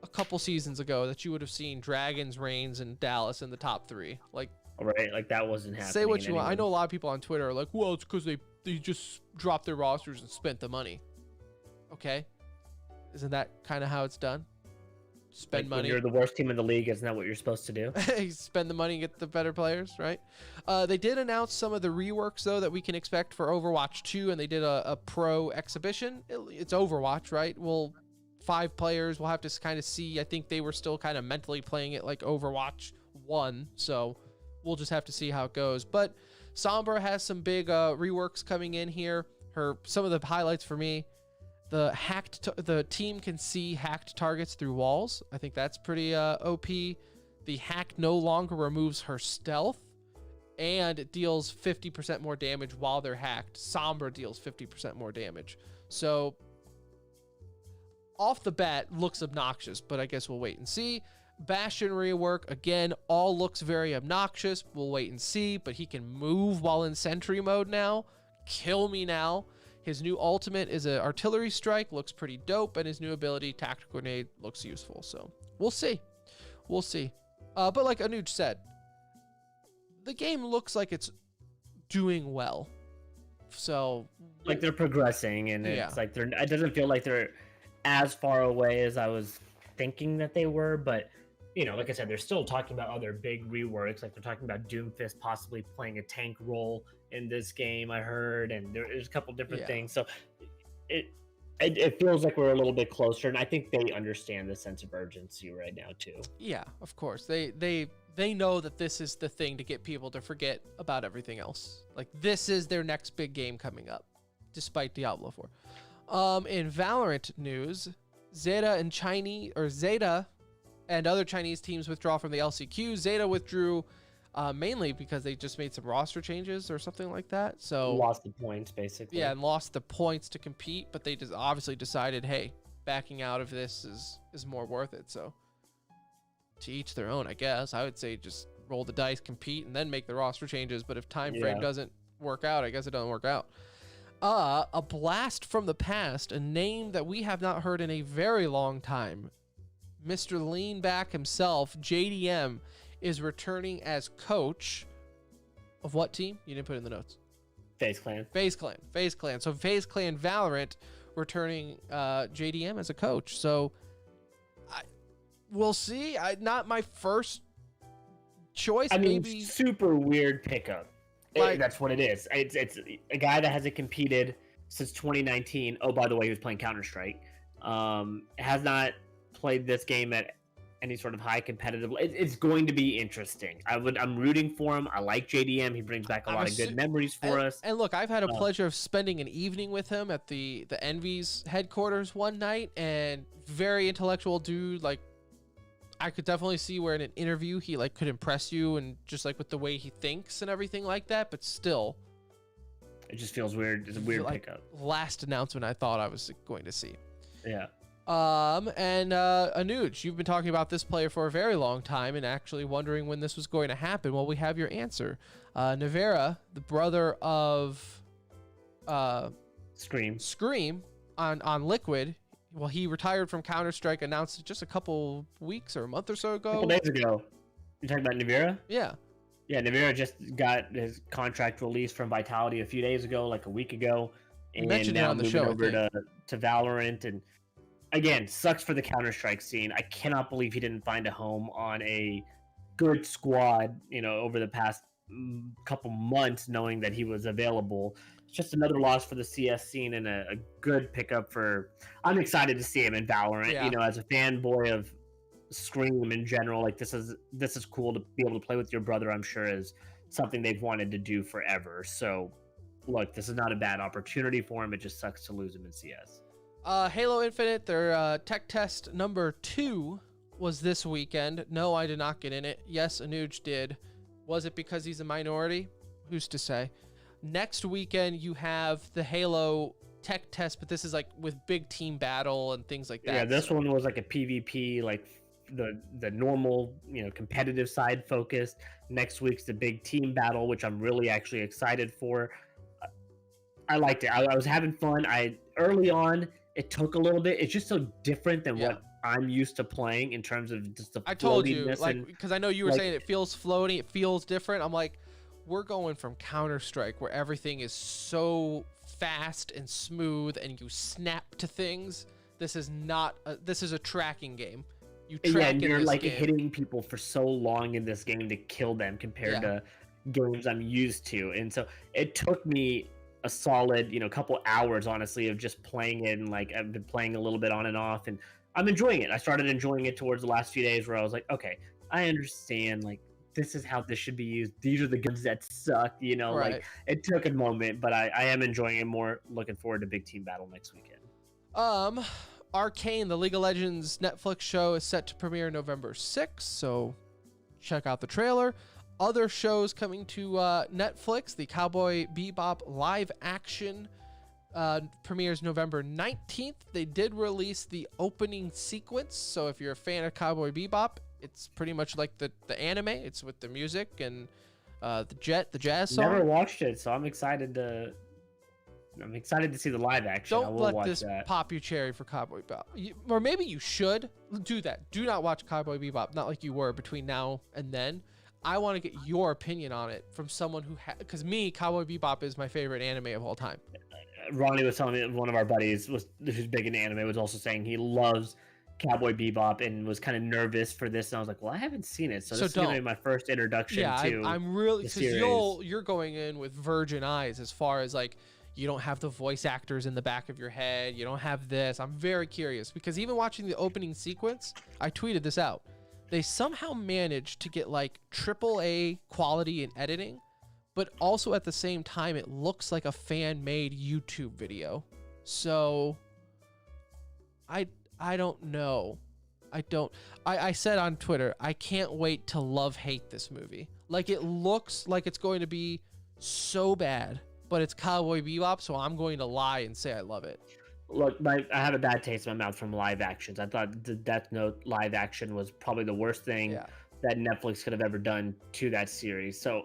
a couple seasons ago that you would have seen Dragons, Reigns, and Dallas in the top three? Like, right, like that wasn't happening. Say what you want. I know a lot of people on Twitter are like, well, it's because they just dropped their rosters and spent the money. Okay, isn't that kind of how it's done? Spend money. When you're the worst team in the league, isn't that what you're supposed to do? Spend the money and get the better players, right? They did announce some of the reworks, though, that we can expect for Overwatch 2, and they did a pro exhibition. It's Overwatch, right? 5 players. We'll have to kind of see. I think they were still kind of mentally playing it like Overwatch 1, so we'll just have to see how it goes. But Sombra has some big reworks coming in here. Some of the highlights for me: the team can see hacked targets through walls. I think that's pretty OP. The hack no longer removes her stealth, and it deals 50% more damage while they're hacked. Sombra deals 50% more damage. So off the bat, looks obnoxious, but I guess we'll wait and see. Bastion rework, again, all looks very obnoxious. We'll wait and see, but he can move while in sentry mode now. Kill me now. His new ultimate is an artillery strike, looks pretty dope, and his new ability, tactical grenade, looks useful. So we'll see. We'll see. But like Anuj said, the game looks like it's doing well. So like they're progressing, and it's like it doesn't feel like they're as far away as I was thinking that they were, but you know, like I said, they're still talking about other big reworks. Like they're talking about Doomfist possibly playing a tank role in this game, I heard, and there's a couple different things. So it feels like we're a little bit closer, and I think they understand the sense of urgency right now too. Yeah, of course. They know that this is the thing to get people to forget about everything else. Like this is their next big game coming up, despite Diablo 4. In Valorant news, Zeta and other Chinese teams withdraw from the LCQ. Zeta withdrew mainly because they just made some roster changes or something like that. So lost the points, basically. Yeah, and lost the points to compete, but they just obviously decided, hey, backing out of this is more worth it. So to each their own, I guess. I would say just roll the dice, compete, and then make the roster changes. But if time frame doesn't work out, I guess it doesn't work out. A blast from the past, a name that we have not heard in a very long time. Mr. Leanback himself, JDM, is returning as coach of what team? You didn't put it in the notes. FaZe Clan. So FaZe Clan Valorant returning JDM as a coach. So we'll see. Not my first choice. I mean, maybe super weird pickup. That's what it is. It's a guy that hasn't competed since 2019. Oh, by the way, he was playing Counter-Strike. Has not played this game at any sort of high competitive. It's going to be interesting. I'm rooting for him. I like JDM. He brings back a lot of good memories for us. And look, I've had a pleasure of spending an evening with him at the Envy's headquarters one night, and very intellectual dude. Like, I could definitely see where in an interview he like could impress you, and just like with the way he thinks and everything like that. But still, it just feels weird. It's a weird pickup. Last announcement I thought I was going to see. Yeah. And Anuj, you've been talking about this player for a very long time and actually wondering when this was going to happen. Well, we have your answer. Nevera, the brother of Scream on Liquid. Well, he retired from Counter-Strike, announced it just a couple weeks or a month or so ago. A couple days ago. You talking about Nevera? Yeah. Yeah, Nevera just got his contract released from Vitality a few days ago, like a week ago. And mentioned it on the show, over to Valorant. And again, sucks for the Counter-Strike scene. I cannot believe he didn't find a home on a good squad, over the past couple months, knowing that he was available. It's just another loss for the CS scene and a good pickup for... I'm excited to see him in Valorant. Yeah. As a fanboy of Scream in general, like this is cool to be able to play with your brother. I'm sure is something they've wanted to do forever. So, look, this is not a bad opportunity for him. It just sucks to lose him in CS. Halo Infinite, their tech test number 2 was this weekend. No, I did not get in it. Yes, Anuj did. Was it because he's a minority? Who's to say? Next weekend, you have the Halo tech test, but this is like with big team battle and things like that. Yeah, this one was like a PvP, like the normal, competitive side focused. Next week's the big team battle, which I'm really actually excited for. I liked it. I was having fun. Early on, it took a little bit. It's just so different than what I'm used to playing in terms of just the. I told you, like, because I know you were saying it feels floaty, it feels different. I'm like, we're going from Counter-Strike where everything is so fast and smooth and you snap to things. This is not. This is a tracking game. You track and you're in this like game. hitting people for so long in this game to kill them compared to games I'm used to, and so it took me a solid, couple hours, honestly, of just playing it, and like I've been playing a little bit on and off, and I'm enjoying it. I started enjoying it towards the last few days, where I was like, okay, I understand, like this is how this should be used. These are the guns that suck, Right. Like it took a moment, but I am enjoying it more. Looking forward to big team battle next weekend. Arcane, the League of Legends Netflix show, is set to premiere November 6th, so check out the trailer. Other shows coming to Netflix, the Cowboy Bebop live action premieres November 19th. They did release the opening sequence, so if you're a fan of Cowboy Bebop, it's pretty much like the anime. It's with the music and the jazz song. Never watched it, so I'm excited to see the live action. Don't let this pop your cherry for Cowboy Bebop. Or maybe you should do that. Do not watch Cowboy Bebop, not like you were between now and then. I want to get your opinion on it from someone who because Cowboy Bebop is my favorite anime of all time. Ronnie was telling me, one of our buddies who's big in anime, was also saying he loves Cowboy Bebop and was kind of nervous for this. And I was like, well, I haven't seen it, so this is going to be my first introduction to I'm really, the series. You're going in with virgin eyes as far as like, you don't have the voice actors in the back of your head. You don't have this. I'm very curious because even watching the opening sequence, I tweeted this out. They somehow managed to get like AAA quality in editing, but also at the same time, it looks like a fan-made YouTube video. So I don't know. I said on Twitter, I can't wait to hate this movie. Like, it looks like it's going to be so bad, but it's Cowboy Bebop, so I'm going to lie and say I love it. Look, I have a bad taste in my mouth from live actions. I thought the Death Note live action was probably the worst thing that Netflix could have ever done to that series. So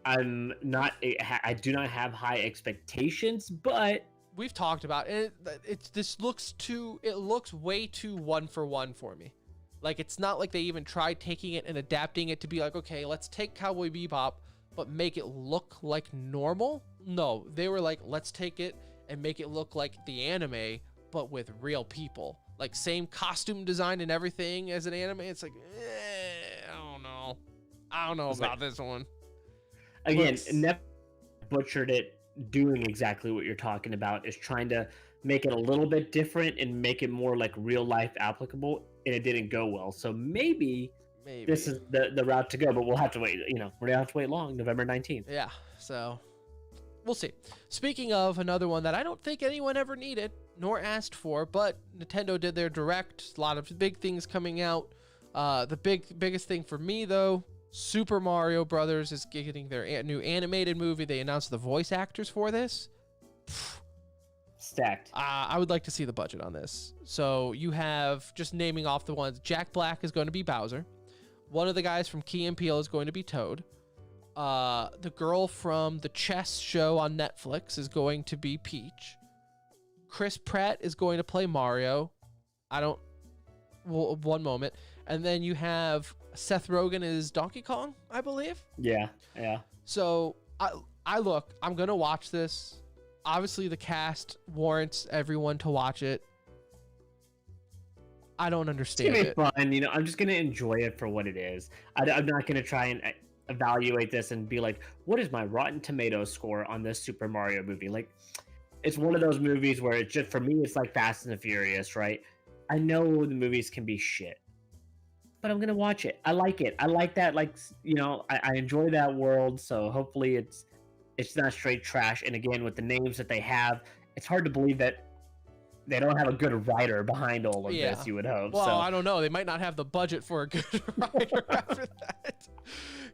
I do not have high expectations, but we've talked about it. It looks way too one for one for me. Like, it's not like they even tried taking it and adapting it to be like, okay, let's take Cowboy Bebop, but make it look like normal. No, they were like, let's take it and make it look like the anime, but with real people. Like, same costume design and everything as an anime. It's like, I don't know about this one. Again, Netflix butchered it doing exactly what you're talking about, is trying to make it a little bit different and make it more like real life applicable, and it didn't go well. So maybe this is the route to go, but we'll have to wait. We're gonna have to wait long. November 19th. Yeah, so we'll see. Speaking of another one that I don't think anyone ever needed nor asked for, but Nintendo did their Direct. A lot of big things coming out. The biggest thing for me, though, Super Mario Brothers is getting their new animated movie. They announced the voice actors for this. Stacked. I would like to see the budget on this. So you have, just naming off the ones, Jack Black is going to be Bowser. One of the guys from Key and Peele is going to be Toad. The girl from the chess show on Netflix is going to be Peach. Chris Pratt is going to play Mario. One moment. And then you have Seth Rogen is Donkey Kong, I believe. Yeah. So I'm going to watch this. Obviously, the cast warrants everyone to watch it. I don't understand it. It's gonna be fun. I'm just gonna enjoy it for what it is. I'm not gonna try and evaluate this and be like, what is my Rotten Tomatoes score on this Super Mario movie? Like, it's one of those movies where it's just, for me, it's like Fast and the Furious, right? I know the movies can be shit, but I'm gonna watch it. I like it. I like that. Like, I enjoy that world. So hopefully it's not straight trash. And again, with the names that they have, it's hard to believe that they don't have a good writer behind all of Yeah. this, you would hope. Well, So I don't know. They might not have the budget for a good writer after that.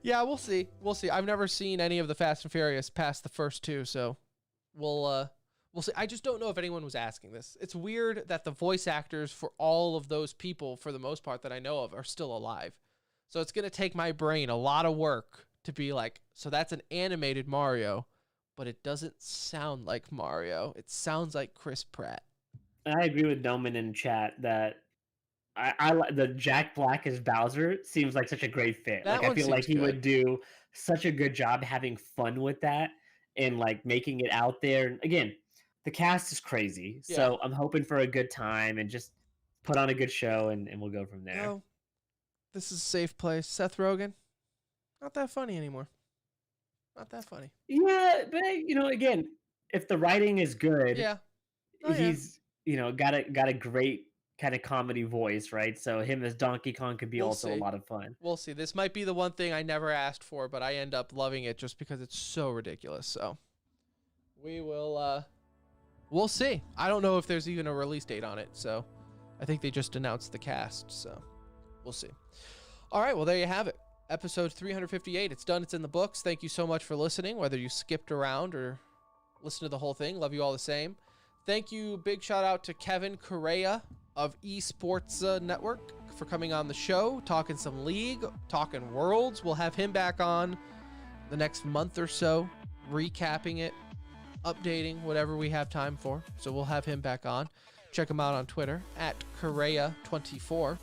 Yeah, we'll see. We'll see. I've never seen any of the Fast and Furious past the first two, so we'll see. I just don't know if anyone was asking this. It's weird that the voice actors for all of those people, for the most part that I know of, are still alive. So it's gonna take my brain a lot of work to be like, so that's an animated Mario, but it doesn't sound like Mario. It sounds like Chris Pratt. I agree with Noman in chat that I like the Jack Black as Bowser seems like such a great fit. That Like I one feel like seems he good. would do such a good job having fun with that and like making it out there. And again, the cast is crazy, so I'm hoping for a good time and just put on a good show and we'll go from there. No, this is a safe place. Seth Rogen, not that funny anymore. Not that funny. Yeah, but again, if the writing is good, Yeah. Oh, yeah. he's got a great kind of comedy voice, right? So him as Donkey Kong could be We'll also see. a lot of fun. We'll see. This might be the one thing I never asked for, but I end up loving it just because it's so ridiculous. So we will we'll see. I don't know if there's even a release date on it, so I think they just announced the cast, so we'll see. All right, well, there you have it. Episode 358. It's done. It's in the books. Thank you so much for listening, whether you skipped around or listened to the whole thing. Love you all the same. Thank you. Big shout out to Kevin Correa of Esports Network for coming on the show, talking some League, talking Worlds. We'll have him back on the next month or so, recapping it, updating, whatever we have time for. So we'll have him back on. Check him out on Twitter at Correa24.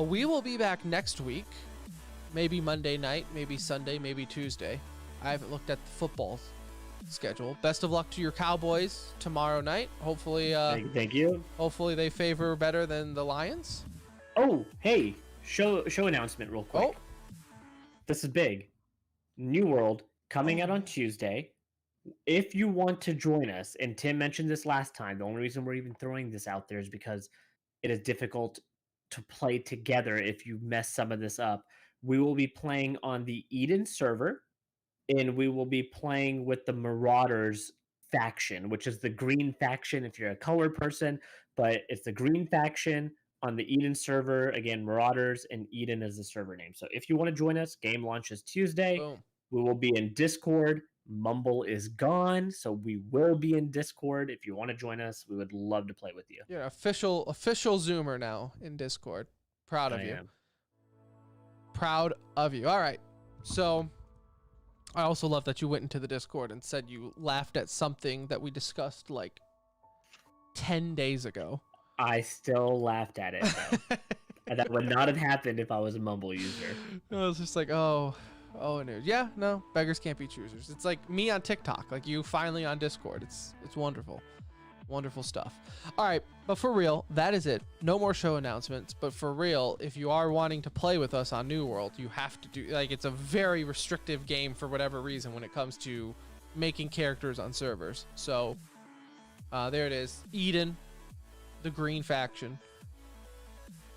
We will be back next week, maybe Monday night, maybe Sunday, maybe Tuesday. I haven't looked at the football schedule. Best of luck to your Cowboys tomorrow night. Hopefully, Thank you. hopefully they favor better than the Lions. Oh, hey, show announcement real quick. Oh, This is big. New World coming out on Tuesday. If you want to join us, and Tim mentioned this last time, the only reason we're even throwing this out there is because it is difficult to play together if you mess some of this up. We will be playing on the Eden server, and we will be playing with the Marauders faction, which is the green faction if you're a color person, but it's the green faction on the Eden server. Again, Marauders, and Eden is the server name. So if you want to join us, game launches Tuesday. boom. We will be in Discord. Mumble is gone, so we will be in Discord. If you want to join us, we would love to play with you. You're an official Zoomer now in Discord. Proud of I you. am. Proud of you. All right. So I also love that you went into the Discord and said you laughed at something that we discussed like 10 days ago. I still laughed at it, though. And that would not have happened if I was a Mumble user. I was just like, oh, no. Yeah, no, beggars can't be choosers. It's like me on TikTok, like you finally on Discord. It's wonderful. Wonderful stuff. All right, but for real, that is it. No more show announcements, but for real, if you are wanting to play with us on New World, you have to do, like, it's a very restrictive game for whatever reason when it comes to making characters on servers. So there it is. Eden, the green faction.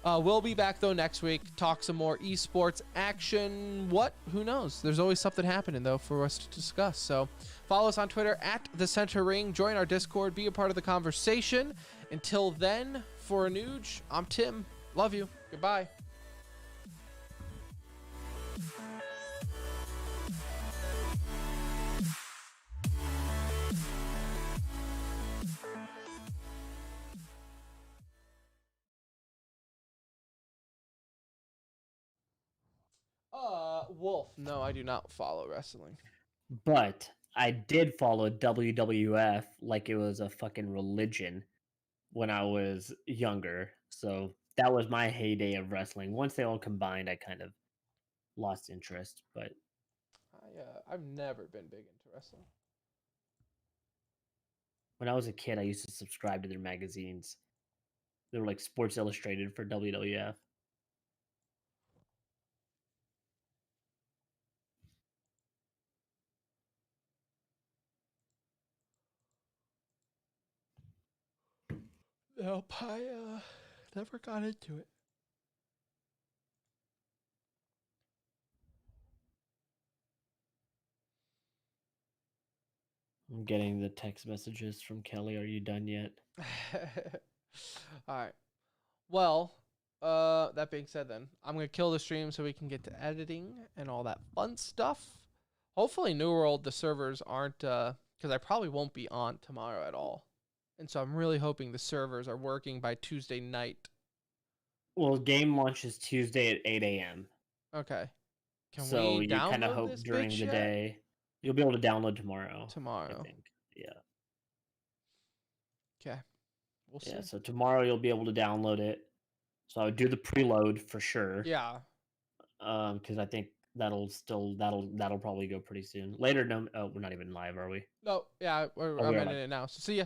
We'll be back though next week, talk some more esports action. What? Who knows? There's always something happening though for us to discuss. So follow us on Twitter at The Center Ring. Join our Discord. Be a part of the conversation. Until then, for Anuj, I'm Tim. Love you. Goodbye. Wolf. No, I do not follow wrestling. But I did follow WWF like it was a fucking religion when I was younger. So that was my heyday of wrestling. Once they all combined, I kind of lost interest. But I've never been big into wrestling. when I was a kid, I used to subscribe to their magazines. They were like Sports Illustrated for WWF. Nope, I never got into it. I'm getting the text messages from Kelly. Are you done yet? All right. Well, that being said, then I'm gonna kill the stream so we can get to editing and all that fun stuff. Hopefully, New World the servers aren't because I probably won't be on tomorrow at all, and so I'm really hoping the servers are working by Tuesday night. Well, game launches Tuesday at 8 a.m. Okay. Can So we you kind of download hope this during bitch the yet? day you'll be able to download tomorrow. I Tomorrow. think. Yeah. Okay. We'll see. Yeah. So tomorrow you'll be able to download it. So I would do the preload for sure. Yeah. Because I think that'll probably go pretty soon. Later, no, oh, we're not even live, are we? No. Yeah. Oh, I'm we are ending live. it now. So see ya.